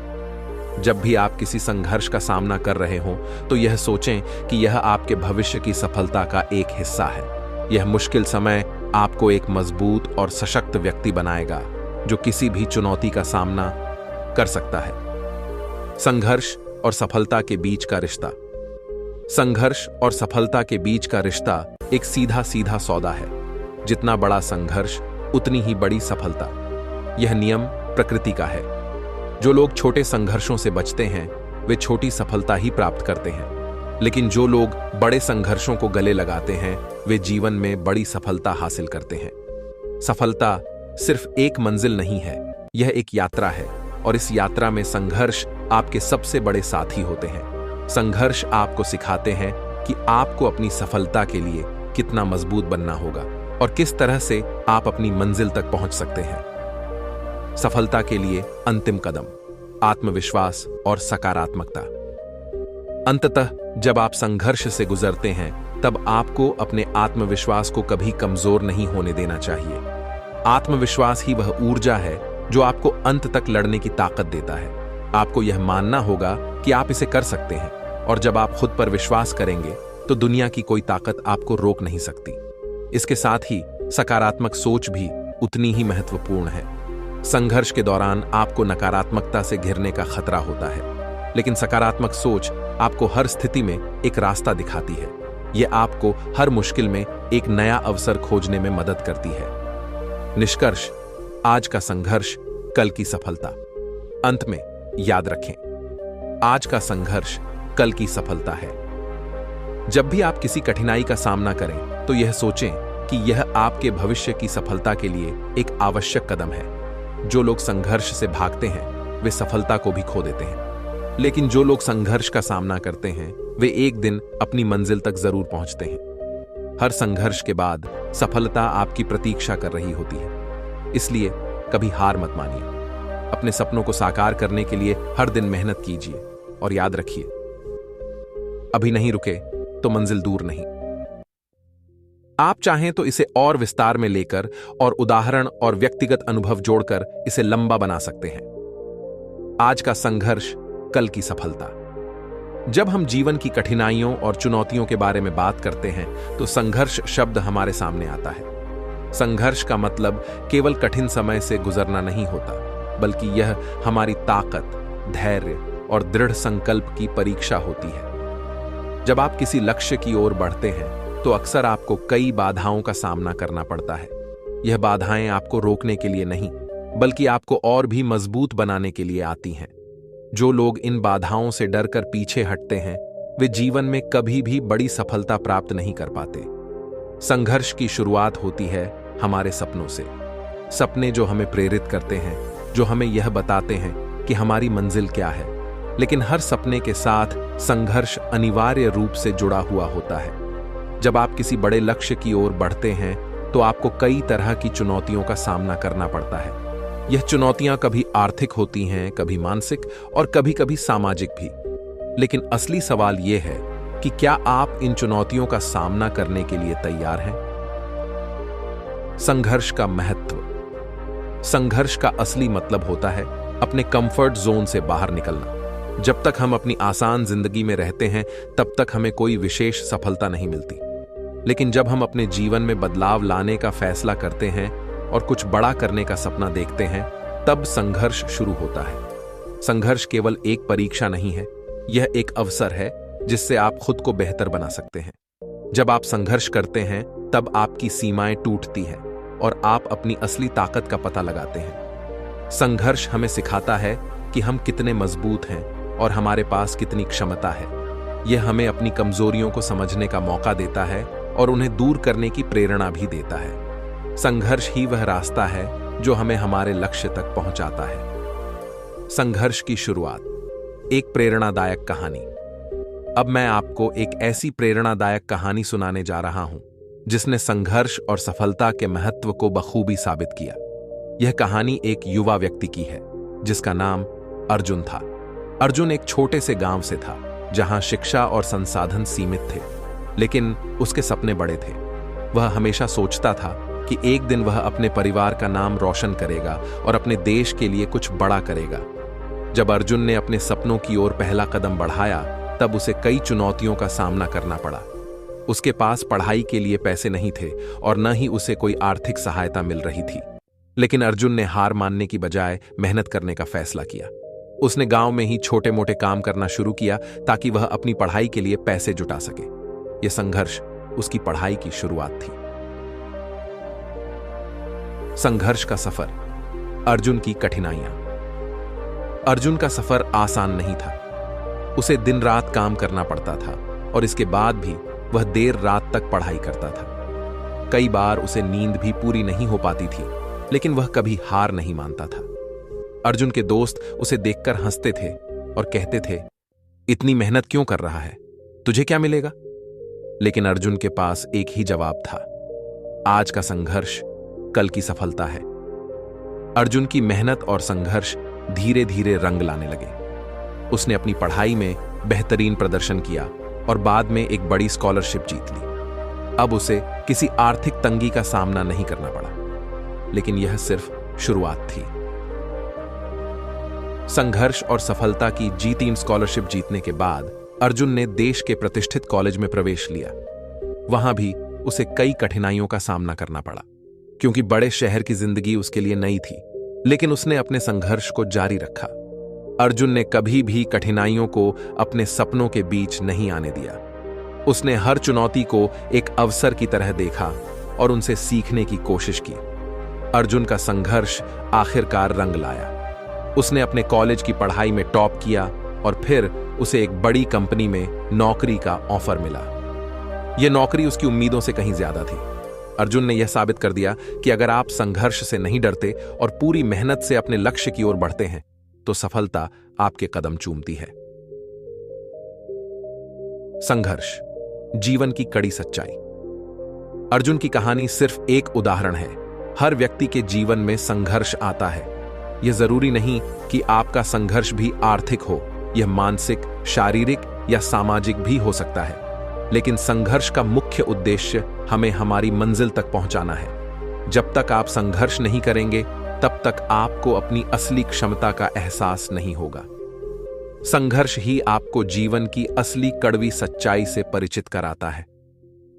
जब भी आप किसी संघर्ष का सामना कर रहे हों, तो यह सोचें कि यह आपके भविष्य की सफलता का एक हिस्सा है। यह मुश्किल समय आपको एक मजबूत और सशक्त व्यक्ति बनाएगा, जो किसी भी चुनौती का सामना कर सकता है। संघर्ष और सफलता के बीच का रिश्ता। संघर्ष और सफलता के बीच का रिश्ता एक सीधा सीधा सौदा है। जितना बड़ा संघर्ष, उतनी ही बड़ी सफलता। यह नियम प्रकृति का है। जो लोग छोटे संघर्षों से बचते हैं, वे छोटी सफलता ही प्राप्त करते हैं। लेकिन जो लोग बड़े संघर्षों को गले लगाते हैं, वे जीवन में बड़ी सफलता हासिल करते हैं। सफलता सिर्फ एक मंजिल नहीं है, यह एक यात्रा है, और इस यात्रा में संघर्ष आपके सबसे बड़े साथी होते हैं। संघर्ष आपको सिखाते हैं कि आपको अपनी सफलता के लिए कितना मजबूत बनना होगा और किस तरह से आप अपनी मंजिल तक पहुंच सकते हैं। सफलता के लिए अंतिम कदम, आत्मविश्वास और सकारात्मकता। अंततः जब आप संघर्ष से गुजरते हैं, तब आपको अपने आत्मविश्वास को कभी कमजोर नहीं होने देना चाहिए। आत्मविश्वास ही वह ऊर्जा है जो आपको अंत तक लड़ने की ताकत देता है। आपको यह मानना होगा कि आप इसे कर सकते हैं, और जब आप खुद पर विश्वास करेंगे, तो दुनिया की कोई ताकत आपको रोक नहीं सकती। इसके साथ ही सकारात्मक सोच भी उतनी ही महत्वपूर्ण है। संघर्ष के दौरान आपको नकारात्मकता से घिरने का खतरा होता है, लेकिन सकारात्मक सोच आपको हर स्थिति में एक रास्ता दिखाती है। यह आपको हर मुश्किल में एक नया अवसर खोजने में मदद करती है। निष्कर्ष, आज का संघर्ष, कल की सफलता। अंत में याद रखें, आज का संघर्ष कल की सफलता है। जब भी आप किसी कठिनाई का सामना करें, तो यह सोचें कि यह आपके भविष्य की सफलता के लिए एक आवश्यक कदम है। जो लोग संघर्ष से भागते हैं, वे सफलता को भी खो देते हैं। लेकिन जो लोग संघर्ष का सामना करते हैं, वे एक दिन अपनी मंजिल तक जरूर पहुंचते हैं। हर संघर्ष के बाद सफलता आपकी प्रतीक्षा कर रही होती है। इसलिए कभी हार मत मानिए। अपने सपनों को साकार करने के लिए हर दिन मेहनत कीजिए, और याद रखिए, अभी नहीं रुके तो मंजिल दूर नहीं। आप चाहें तो इसे और विस्तार में लेकर और उदाहरण और व्यक्तिगत अनुभव जोड़कर इसे लंबा बना सकते हैं। आज का संघर्ष, कल की सफलता। जब हम जीवन की कठिनाइयों और चुनौतियों के बारे में बात करते हैं, तो संघर्ष शब्द हमारे सामने आता है। संघर्ष का मतलब केवल कठिन समय से गुजरना नहीं होता, बल्कि यह हमारी ताकत, धैर्य और दृढ़ संकल्प की परीक्षा होती है। जब आप किसी लक्ष्य की ओर बढ़ते हैं, तो अक्सर आपको कई बाधाओं का सामना करना पड़ता है। यह बाधाएं आपको रोकने के लिए नहीं, बल्कि आपको और भी मजबूत बनाने के लिए आती हैं। जो लोग इन बाधाओं से डरकर पीछे हटते हैं, वे जीवन में कभी भी बड़ी सफलता प्राप्त नहीं कर पाते। संघर्ष की शुरुआत होती है हमारे सपनों से। सपने जो हमें प्रेरित करते हैं, जो हमें यह बताते हैं कि हमारी मंजिल क्या है। लेकिन हर सपने के साथ संघर्ष अनिवार्य रूप से जुड़ा हुआ होता है। जब आप किसी बड़े लक्ष्य की ओर बढ़ते हैं, तो आपको कई तरह की चुनौतियों का सामना करना पड़ता है। यह चुनौतियां कभी आर्थिक होती हैं, कभी मानसिक और कभी कभी सामाजिक भी। लेकिन असली सवाल यह है कि क्या आप इन चुनौतियों का सामना करने के लिए तैयार हैं? संघर्ष का महत्व। संघर्ष का असली मतलब होता है अपने कंफर्ट जोन से बाहर निकलना। जब तक हम अपनी आसान जिंदगी में रहते हैं, तब तक हमें कोई विशेष सफलता नहीं मिलती। लेकिन जब हम अपने जीवन में बदलाव लाने का फैसला करते हैं और कुछ बड़ा करने का सपना देखते हैं, तब संघर्ष शुरू होता है। संघर्ष केवल एक परीक्षा नहीं है, यह एक अवसर है जिससे आप खुद को बेहतर बना सकते हैं। जब आप संघर्ष करते हैं, तब आपकी सीमाएं टूटती हैं और आप अपनी असली ताकत का पता लगाते हैं। संघर्ष हमें सिखाता है कि हम कितने मजबूत हैं और हमारे पास कितनी क्षमता है। यह हमें अपनी कमजोरियों को समझने का मौका देता है और उन्हें दूर करने की प्रेरणा भी देता है। संघर्ष ही वह रास्ता है जो हमें हमारे लक्ष्य तक पहुंचाता है। संघर्ष की शुरुआत, एक प्रेरणादायक कहानी। अब मैं आपको एक ऐसी प्रेरणादायक कहानी सुनाने जा रहा हूं जिसने संघर्ष और सफलता के महत्व को बखूबी साबित किया। यह कहानी एक युवा व्यक्ति की है जिसका नाम अर्जुन था। अर्जुन एक छोटे से गांव से था जहां शिक्षा और संसाधन सीमित थे, लेकिन उसके सपने बड़े थे। वह हमेशा सोचता था कि एक दिन वह अपने परिवार का नाम रोशन करेगा और अपने देश के लिए कुछ बड़ा करेगा। जब अर्जुन ने अपने सपनों की ओर पहला कदम बढ़ाया, तब उसे कई चुनौतियों का सामना करना पड़ा। उसके पास पढ़ाई के लिए पैसे नहीं थे और न ही उसे कोई आर्थिक सहायता मिल रही थी। लेकिन अर्जुन ने हार मानने की बजाय मेहनत करने का फैसला किया। उसने गांव में ही छोटे मोटे काम करना शुरू किया ताकि वह अपनी पढ़ाई के लिए पैसे जुटा सके। यह संघर्ष उसकी पढ़ाई की शुरुआत थी। संघर्ष का सफर, अर्जुन की कठिनाइयां। अर्जुन का सफर आसान नहीं था। उसे दिन रात काम करना पड़ता था और इसके बाद भी वह देर रात तक पढ़ाई करता था। कई बार उसे नींद भी पूरी नहीं हो पाती थी, लेकिन वह कभी हार नहीं मानता था। अर्जुन के दोस्त उसे देखकर हंसते थे और कहते थे, इतनी मेहनत क्यों कर रहा है, तुझे क्या मिलेगा? लेकिन अर्जुन के पास एक ही जवाब था, आज का संघर्ष कल की सफलता है। अर्जुन की मेहनत और संघर्ष धीरे धीरे रंग लाने लगे। उसने अपनी पढ़ाई में बेहतरीन प्रदर्शन किया और बाद में एक बड़ी स्कॉलरशिप जीत ली। अब उसे किसी आर्थिक तंगी का सामना नहीं करना पड़ा, लेकिन यह सिर्फ शुरुआत थी। संघर्ष और सफलता की G3 स्कॉलरशिप जीतने के बाद अर्जुन ने देश के प्रतिष्ठित कॉलेज में प्रवेश लिया। वहां भी उसे कई कठिनाइयों का सामना करना पड़ा, क्योंकि बड़े शहर की जिंदगी उसके लिए नई थी। लेकिन उसने अपने संघर्ष को जारी रखा। अर्जुन ने कभी भी कठिनाइयों को अपने सपनों के बीच नहीं आने दिया। उसने हर चुनौती को एक अवसर की तरह देखा और उनसे सीखने की कोशिश की। अर्जुन का संघर्ष आखिरकार रंग लाया। उसने अपने कॉलेज की पढ़ाई में टॉप किया और फिर उसे एक बड़ी कंपनी में नौकरी का ऑफर मिला। यह नौकरी उसकी उम्मीदों से कहीं ज्यादा थी। अर्जुन ने यह साबित कर दिया कि अगर आप संघर्ष से नहीं डरते और पूरी मेहनत से अपने लक्ष्य की ओर बढ़ते हैं, तो सफलता आपके कदम चूमती है। संघर्ष, जीवन की कड़ी सच्चाई। अर्जुन की कहानी सिर्फ एक उदाहरण है। हर व्यक्ति के जीवन में संघर्ष आता है। यह जरूरी नहीं कि आपका संघर्ष भी आर्थिक हो, यह मानसिक, शारीरिक या सामाजिक भी हो सकता है। लेकिन संघर्ष का मुख्य उद्देश्य हमें हमारी मंजिल तक पहुंचाना है। जब तक आप संघर्ष नहीं करेंगे, तब तक आपको अपनी असली क्षमता का एहसास नहीं होगा। संघर्ष ही आपको जीवन की असली कड़वी सच्चाई से परिचित कराता है।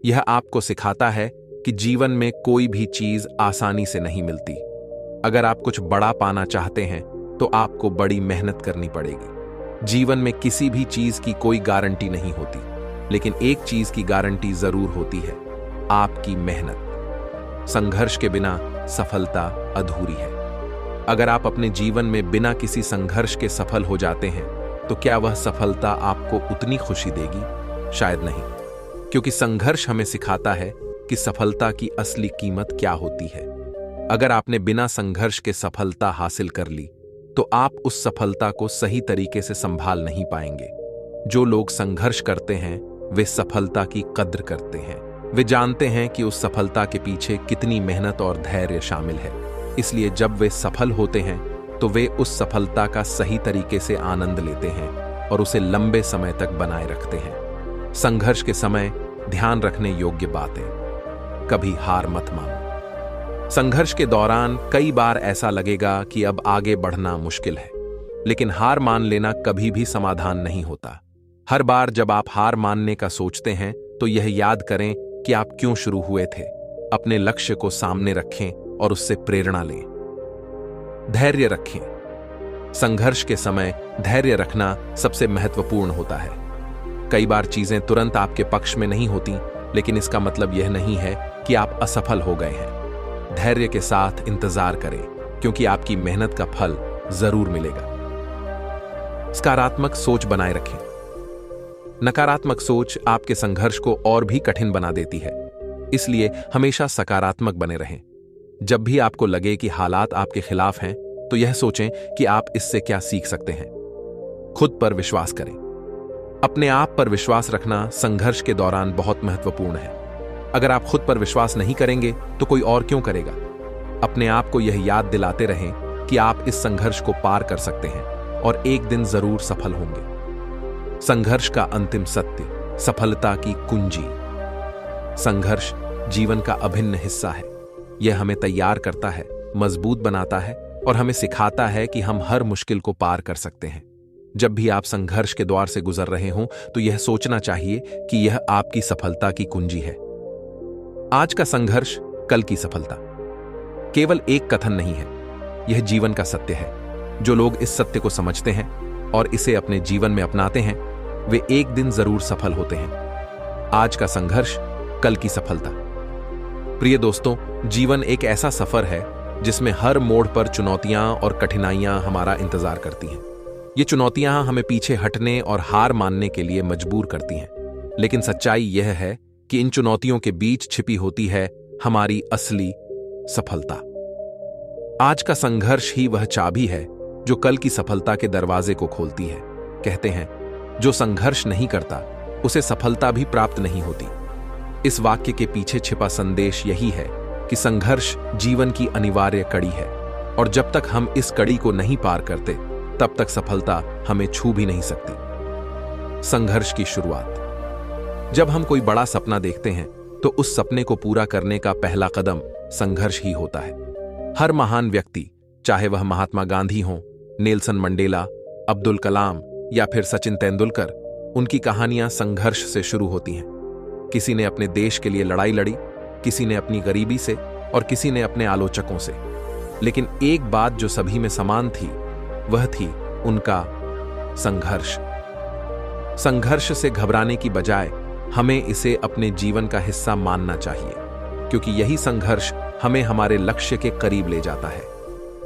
यह आपको सिखाता है कि जीवन में कोई भी चीज आसानी से नहीं मिलती। अगर आप कुछ बड़ा पाना चाहते हैं, तो आपको बड़ी मेहनत करनी पड़ेगी। जीवन में किसी भी चीज की कोई गारंटी नहीं होती, लेकिन एक चीज की गारंटी जरूर होती है, आपकी मेहनत। संघर्ष के बिना सफलता अधूरी है। अगर आप अपने जीवन में बिना किसी संघर्ष के सफल हो जाते हैं, तो क्या वह सफलता आपको उतनी खुशी देगी? शायद नहीं, क्योंकि संघर्ष हमें सिखाता है कि सफलता की असली कीमत क्या होती है। अगर आपने बिना संघर्ष के सफलता हासिल कर ली, तो आप उस सफलता को सही तरीके से संभाल नहीं पाएंगे। जो लोग संघर्ष करते हैं, वे सफलता की कद्र करते हैं। वे जानते हैं कि उस सफलता के पीछे कितनी मेहनत और धैर्य शामिल है। इसलिए जब वे सफल होते हैं, तो वे उस सफलता का सही तरीके से आनंद लेते हैं और उसे लंबे समय तक बनाए रखते हैं। संघर्ष के समय ध्यान रखने योग्य बातें, कभी हार मत मानो। संघर्ष के दौरान कई बार ऐसा लगेगा कि अब आगे बढ़ना मुश्किल है, लेकिन हार मान लेना कभी भी समाधान नहीं होता। हर बार जब आप हार मानने का सोचते हैं, तो यह याद करें कि आप क्यों शुरू हुए थे। अपने लक्ष्य को सामने रखें और उससे प्रेरणा लें। धैर्य रखें। संघर्ष के समय धैर्य रखना सबसे महत्वपूर्ण होता है। कई बार चीजें तुरंत आपके पक्ष में नहीं होती, लेकिन इसका मतलब यह नहीं है कि आप असफल हो गए हैं। धैर्य के साथ इंतजार करें, क्योंकि आपकी मेहनत का फल जरूर मिलेगा। सकारात्मक सोच बनाए रखें। नकारात्मक सोच आपके संघर्ष को और भी कठिन बना देती है, इसलिए हमेशा सकारात्मक बने रहें। जब भी आपको लगे कि हालात आपके खिलाफ हैं, तो यह सोचें कि आप इससे क्या सीख सकते हैं। खुद पर विश्वास करें। अपने आप पर विश्वास रखना संघर्ष के दौरान बहुत महत्वपूर्ण है। अगर आप खुद पर विश्वास नहीं करेंगे तो कोई और क्यों करेगा। अपने आप को यह याद दिलाते रहें कि आप इस संघर्ष को पार कर सकते हैं और एक दिन जरूर सफल होंगे। संघर्ष का अंतिम सत्य, सफलता की कुंजी। संघर्ष जीवन का अभिन्न हिस्सा है। यह हमें तैयार करता है, मजबूत बनाता है और हमें सिखाता है कि हम हर मुश्किल को पार कर सकते हैं। जब भी आप संघर्ष के द्वार से गुजर रहे हों, तो यह सोचना चाहिए कि यह आपकी सफलता की कुंजी है। आज का संघर्ष, कल की सफलता केवल एक कथन नहीं है, यह जीवन का सत्य है। जो लोग इस सत्य को समझते हैं और इसे अपने जीवन में अपनाते हैं, वे एक दिन जरूर सफल होते हैं। आज का संघर्ष, कल की सफलता। प्रिय दोस्तों, जीवन एक ऐसा सफर है जिसमें हर मोड़ पर चुनौतियां और कठिनाइयां हमारा इंतजार करती हैं। ये चुनौतियां हमें पीछे हटने और हार मानने के लिए मजबूर करती हैं, लेकिन सच्चाई यह है कि इन चुनौतियों के बीच छिपी होती है हमारी असली सफलता। आज का संघर्ष ही वह चाबी है जो कल की सफलता के दरवाजे को खोलती है। कहते हैं, जो संघर्ष नहीं करता उसे सफलता भी प्राप्त नहीं होती। इस वाक्य के पीछे छिपा संदेश यही है कि संघर्ष जीवन की अनिवार्य कड़ी है और जब तक हम इस कड़ी को नहीं पार करते, तब तक सफलता हमें छू भी नहीं सकती। संघर्ष की शुरुआत। जब हम कोई बड़ा सपना देखते हैं, तो उस सपने को पूरा करने का पहला कदम संघर्ष ही होता है। हर महान व्यक्ति, चाहे वह महात्मा गांधी हों, नेल्सन मंडेला, अब्दुल कलाम या फिर सचिन तेंदुलकर, उनकी कहानियां संघर्ष से शुरू होती हैं। किसी ने अपने देश के लिए लड़ाई लड़ी, किसी ने अपनी गरीबी से और किसी ने अपने आलोचकों से। लेकिन एक बात जो सभी में समान थी, वह थी उनका संघर्ष। संघर्ष से घबराने की बजाय हमें इसे अपने जीवन का हिस्सा मानना चाहिए, क्योंकि यही संघर्ष हमें हमारे लक्ष्य के करीब ले जाता है।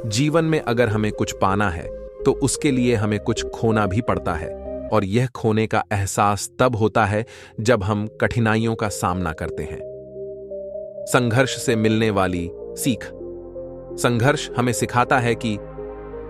जीवन में अगर हमें कुछ पाना है, तो उसके लिए हमें कुछ खोना भी पड़ता है, और यह खोने का एहसास तब होता है जब हम कठिनाइयों का सामना करते हैं। संघर्ष से मिलने वाली सीख। संघर्ष हमें सिखाता है कि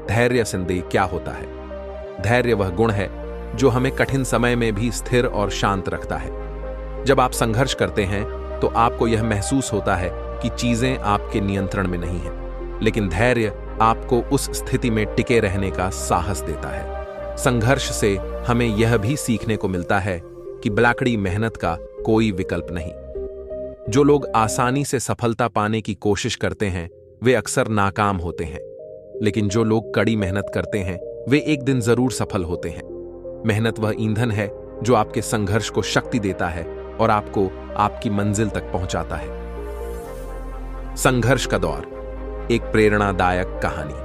धैर्य संदेह क्या होता है। धैर्य वह गुण है जो हमें कठिन समय में भी स्थिर और शांत रखता है। जब आप संघर्ष करते हैं, तो आपको यह महसूस होता है कि चीजें आपके नियंत्रण में नहीं हैं, लेकिन धैर्य आपको उस स्थिति में टिके रहने का साहस देता है। संघर्ष से हमें यह भी सीखने को मिलता है कि बिलाकड़ी मेहनत का कोई विकल्प नहीं। जो लोग आसानी से सफलता पाने की कोशिश करते हैं, वे अक्सर नाकाम होते हैं, लेकिन जो लोग कड़ी मेहनत करते हैं, वे एक दिन जरूर सफल होते हैं। मेहनत वह ईंधन है जो आपके संघर्ष को शक्ति देता है और आपको आपकी मंजिल तक पहुंचाता है। संघर्ष का दौर, एक प्रेरणादायक कहानी।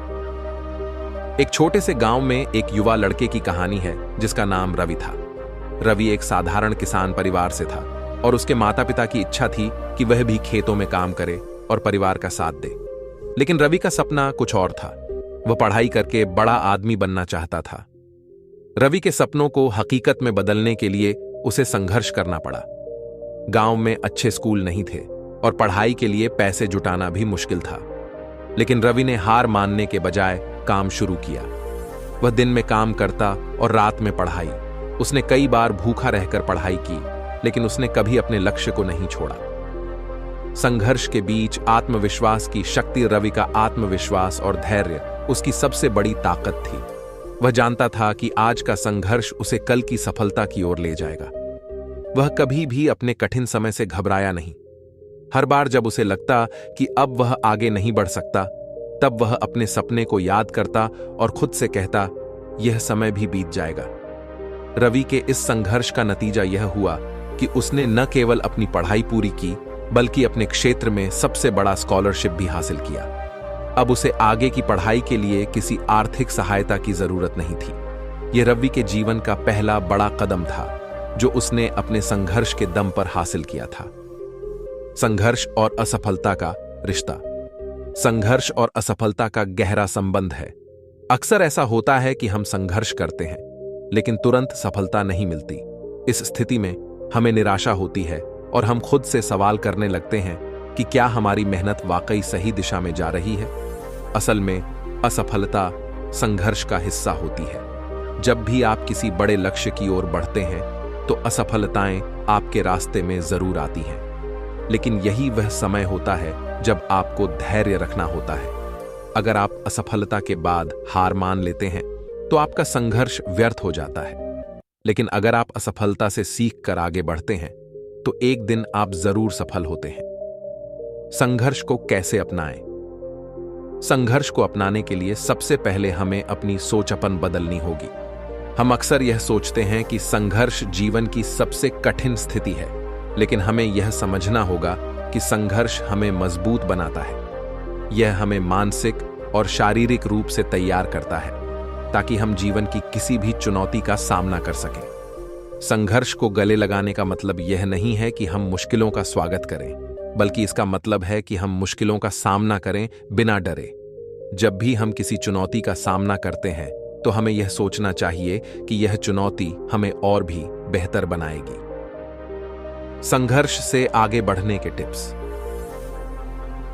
एक छोटे से गांव में एक युवा लड़के की कहानी है जिसका नाम रवि था। रवि एक साधारण किसान परिवार से था और उसके माता पिता की इच्छा थी कि वह भी खेतों में काम करे और परिवार का साथ दे। लेकिन रवि का सपना कुछ और था। वह पढ़ाई करके बड़ा आदमी बनना चाहता था। रवि के सपनों को हकीकत में बदलने के लिए उसे संघर्ष करना पड़ा। गांव में अच्छे स्कूल नहीं थे और पढ़ाई के लिए पैसे जुटाना भी मुश्किल था। लेकिन रवि ने हार मानने के बजाय काम शुरू किया। वह दिन में काम करता और रात में पढ़ाई। उसने कई बार भूखा रहकर पढ़ाई की, लेकिन उसने कभी अपने लक्ष्य को नहीं छोड़ा। संघर्ष के बीच आत्मविश्वास की शक्ति। रवि का आत्मविश्वास और धैर्य उसकी सबसे बड़ी ताकत थी। वह जानता था कि आज का संघर्ष उसे कल की सफलता की ओर ले जाएगा। वह कभी भी अपने कठिन समय से घबराया नहीं। हर बार जब उसे लगता कि अब वह आगे नहीं बढ़ सकता, तब वह अपने सपने को याद करता और खुद से कहता, यह समय भी बीत जाएगा। रवि के इस संघर्ष का नतीजा यह हुआ कि उसने न केवल अपनी पढ़ाई पूरी की, बल्कि अपने क्षेत्र में सबसे बड़ा स्कॉलरशिप भी हासिल किया। अब उसे आगे की पढ़ाई के लिए किसी आर्थिक सहायता की जरूरत नहीं थी। यह रवि के जीवन का पहला बड़ा कदम था जो उसने अपने संघर्ष के दम पर हासिल किया था। संघर्ष और असफलता का रिश्ता। संघर्ष और असफलता का गहरा संबंध है। अक्सर ऐसा होता है कि हम संघर्ष करते हैं लेकिन तुरंत सफलता नहीं मिलती। इस स्थिति में हमें निराशा होती है और हम खुद से सवाल करने लगते हैं कि क्या हमारी मेहनत वाकई सही दिशा में जा रही है। असल में असफलता संघर्ष का हिस्सा होती है। जब भी आप किसी बड़े लक्ष्य की ओर बढ़ते हैं तो असफलताएं आपके रास्ते में जरूर आती हैं, लेकिन यही वह समय होता है जब आपको धैर्य रखना होता है। अगर आप असफलता के बाद हार मान लेते हैं तो आपका संघर्ष व्यर्थ हो जाता है, लेकिन अगर आप असफलता से सीख कर आगे बढ़ते हैं तो एक दिन आप जरूर सफल होते हैं। संघर्ष को कैसे अपनाएं? संघर्ष को अपनाने के लिए सबसे पहले हमें अपनी सोचपन बदलनी होगी। हम अक्सर यह सोचते हैं कि संघर्ष जीवन की सबसे कठिन स्थिति है, लेकिन हमें यह समझना होगा कि संघर्ष हमें मजबूत बनाता है। यह हमें मानसिक और शारीरिक रूप से तैयार करता है ताकि हम जीवन की किसी भी चुनौती का सामना कर सकें। संघर्ष को गले लगाने का मतलब यह नहीं है कि हम मुश्किलों का स्वागत करें, बल्कि इसका मतलब है कि हम मुश्किलों का सामना करें बिना डरे। जब भी हम किसी चुनौती का सामना करते हैं तो हमें यह सोचना चाहिए कि यह चुनौती हमें और भी बेहतर बनाएगी। संघर्ष से आगे बढ़ने के टिप्स।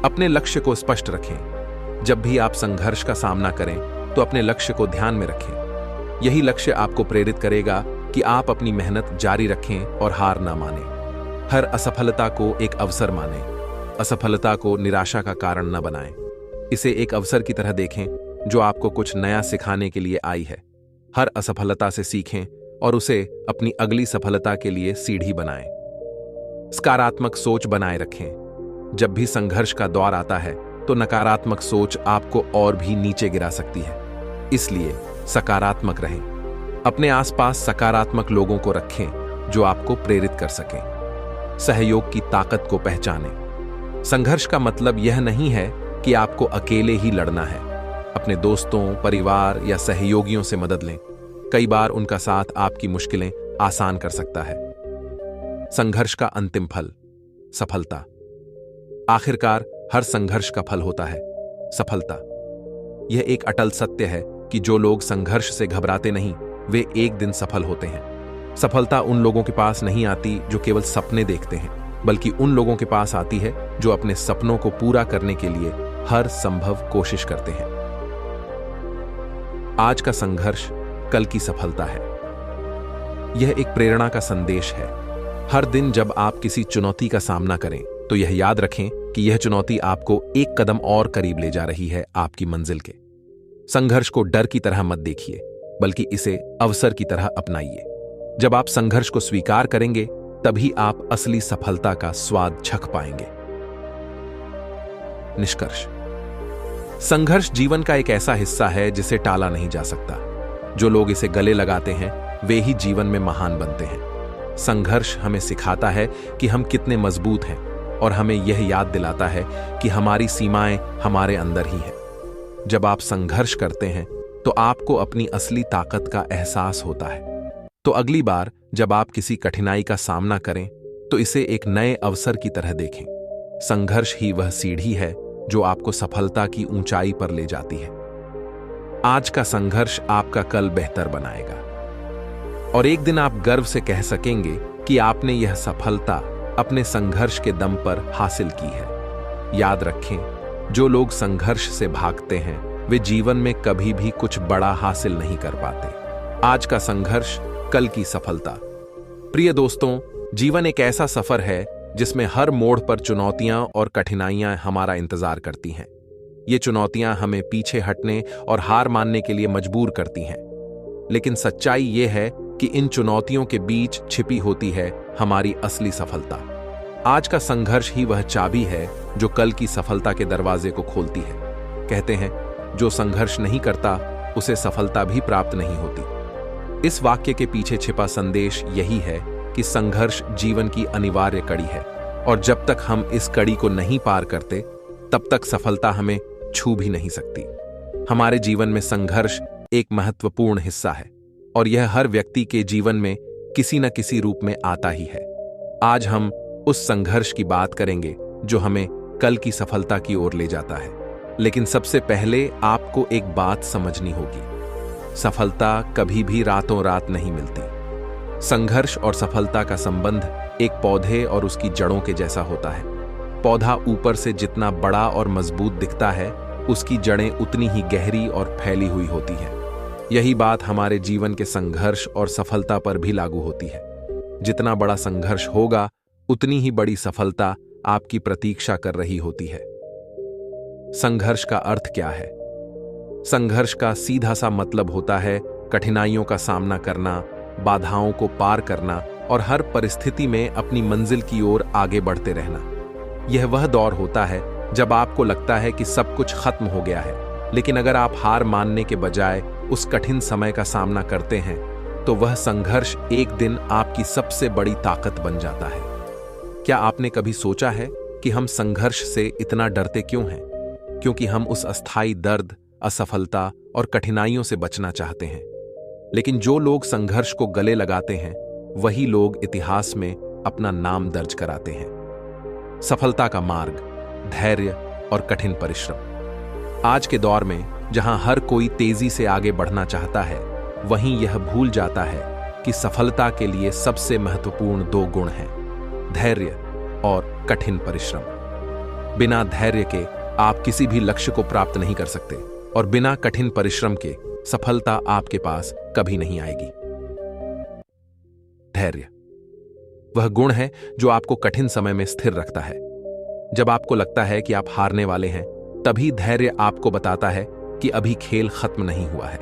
अपने लक्ष्य को स्पष्ट रखें। जब भी आप संघर्ष का सामना करें तो अपने लक्ष्य को ध्यान में रखें। यही लक्ष्य आपको प्रेरित करेगा कि आप अपनी मेहनत जारी रखें और हार ना मानें। हर असफलता को एक अवसर मानें। असफलता को निराशा का कारण न बनाएं। इसे एक अवसर की तरह देखें जो आपको कुछ नया सिखाने के लिए आई है। हर असफलता से सीखें और उसे अपनी अगली सफलता के लिए सीढ़ी बनाएं। सकारात्मक सोच बनाए रखें। जब भी संघर्ष का दौर आता है तो नकारात्मक सोच आपको और भी नीचे गिरा सकती है, इसलिए सकारात्मक रहें। अपने आसपास सकारात्मक लोगों को रखें जो आपको प्रेरित कर सकें। सहयोग की ताकत को पहचानें। संघर्ष का मतलब यह नहीं है कि आपको अकेले ही लड़ना है। अपने दोस्तों, परिवार या सहयोगियों से मदद लें। कई बार उनका साथ आपकी मुश्किलें आसान कर सकता है। संघर्ष का अंतिम फल सफलता। आखिरकार हर संघर्ष का फल होता है सफलता। यह एक अटल सत्य है कि जो लोग संघर्ष से घबराते नहीं, वे एक दिन सफल होते हैं। सफलता उन लोगों के पास नहीं आती जो केवल सपने देखते हैं, बल्कि उन लोगों के पास आती है जो अपने सपनों को पूरा करने के लिए हर संभव कोशिश करते हैं। आज का संघर्ष कल की सफलता है। यह एक प्रेरणा का संदेश है। हर दिन जब आप किसी चुनौती का सामना करें तो यह याद रखें कि यह चुनौती आपको एक कदम और करीब ले जा रही है आपकी मंजिल के। संघर्ष को डर की तरह मत देखिए, बल्कि इसे अवसर की तरह अपनाइए। जब आप संघर्ष को स्वीकार करेंगे तभी आप असली सफलता का स्वाद चख पाएंगे। निष्कर्ष। संघर्ष जीवन का एक ऐसा हिस्सा है जिसे टाला नहीं जा सकता। जो लोग इसे गले लगाते हैं वे ही जीवन में महान बनते हैं। संघर्ष हमें सिखाता है कि हम कितने मजबूत हैं और हमें यह याद दिलाता है कि हमारी सीमाएं हमारे अंदर ही हैं। जब आप संघर्ष करते हैं तो आपको अपनी असली ताकत का एहसास होता है। तो अगली बार जब आप किसी कठिनाई का सामना करें तो इसे एक नए अवसर की तरह देखें। संघर्ष ही वह सीढ़ी है जो आपको सफलता की ऊंचाई पर ले जाती है। आज का संघर्ष आपका कल बेहतर बनाएगा और एक दिन आप गर्व से कह सकेंगे कि आपने यह सफलता अपने संघर्ष के दम पर हासिल की है। याद रखें, जो लोग संघर्ष से भागते हैं वे जीवन में कभी भी कुछ बड़ा हासिल नहीं कर पाते। आज का संघर्ष कल की सफलता। प्रिय दोस्तों, जीवन एक ऐसा सफर है जिसमें हर मोड़ पर चुनौतियां और कठिनाइयां हमारा इंतजार करती हैं। ये चुनौतियां हमें पीछे हटने और हार मानने के लिए मजबूर करती हैं, लेकिन सच्चाई ये है कि इन चुनौतियों के बीच छिपी होती है हमारी असली सफलता। आज का संघर्ष ही वह चाबी है जो कल की सफलता के दरवाजे को खोलती है। कहते हैं, जो संघर्ष नहीं करता उसे सफलता भी प्राप्त नहीं होती। इस वाक्य के पीछे छिपा संदेश यही है कि संघर्ष जीवन की अनिवार्य कड़ी है और जब तक हम इस कड़ी को नहीं पार करते तब तक सफलता हमें छू भी नहीं सकती। हमारे जीवन में संघर्ष एक महत्वपूर्ण हिस्सा है और यह हर व्यक्ति के जीवन में किसी न किसी रूप में आता ही है। आज हम उस संघर्ष की बात करेंगे जो हमें कल की सफलता की ओर ले जाता है। लेकिन सबसे पहले आपको एक बात समझनी होगी, सफलता कभी भी रातों रात नहीं मिलती। संघर्ष और सफलता का संबंध एक पौधे और उसकी जड़ों के जैसा होता है। पौधा ऊपर से जितना बड़ा और मजबूत दिखता है, उसकी जड़ें उतनी ही गहरी और फैली हुई होती हैं। यही बात हमारे जीवन के संघर्ष और सफलता पर भी लागू होती है। जितना बड़ा संघर्ष होगा, उतनी ही बड़ी सफलता आपकी प्रतीक्षा कर रही होती है। संघर्ष का अर्थ क्या है? संघर्ष का सीधा सा मतलब होता है कठिनाइयों का सामना करना, बाधाओं को पार करना और हर परिस्थिति में अपनी मंजिल की ओर आगे बढ़ते रहना। यह वह दौर होता है जब आपको लगता है कि सब कुछ खत्म हो गया है, लेकिन अगर आप हार मानने के बजाय उस कठिन समय का सामना करते हैं, तो वह संघर्ष एक दिन आपकी सबसे बड़ी ताकत बन जाता है। क्या आपने कभी सोचा है कि हम संघर्ष से इतना डरते क्यों हैं? क्योंकि हम उस अस्थायी दर्द, असफलता और कठिनाइयों से बचना चाहते हैं। लेकिन जो लोग संघर्ष को गले लगाते हैं, वही लोग इतिहास में अपना नाम दर्ज कराते हैं। सफलता का मार्ग, धैर्य और कठिन परिश्रम। आज के दौर में जहां हर कोई तेजी से आगे बढ़ना चाहता है, वहीं यह भूल जाता है कि सफलता के लिए सबसे महत्वपूर्ण 2 गुण हैं, धैर्य और कठिन परिश्रम। बिना धैर्य के आप किसी भी लक्ष्य को प्राप्त नहीं कर सकते और बिना कठिन परिश्रम के सफलता आपके पास कभी नहीं आएगी। धैर्य वह गुण है जो आपको कठिन समय में स्थिर रखता है। जब आपको लगता है कि आप हारने वाले हैं, तभी धैर्य आपको बताता है कि अभी खेल खत्म नहीं हुआ है।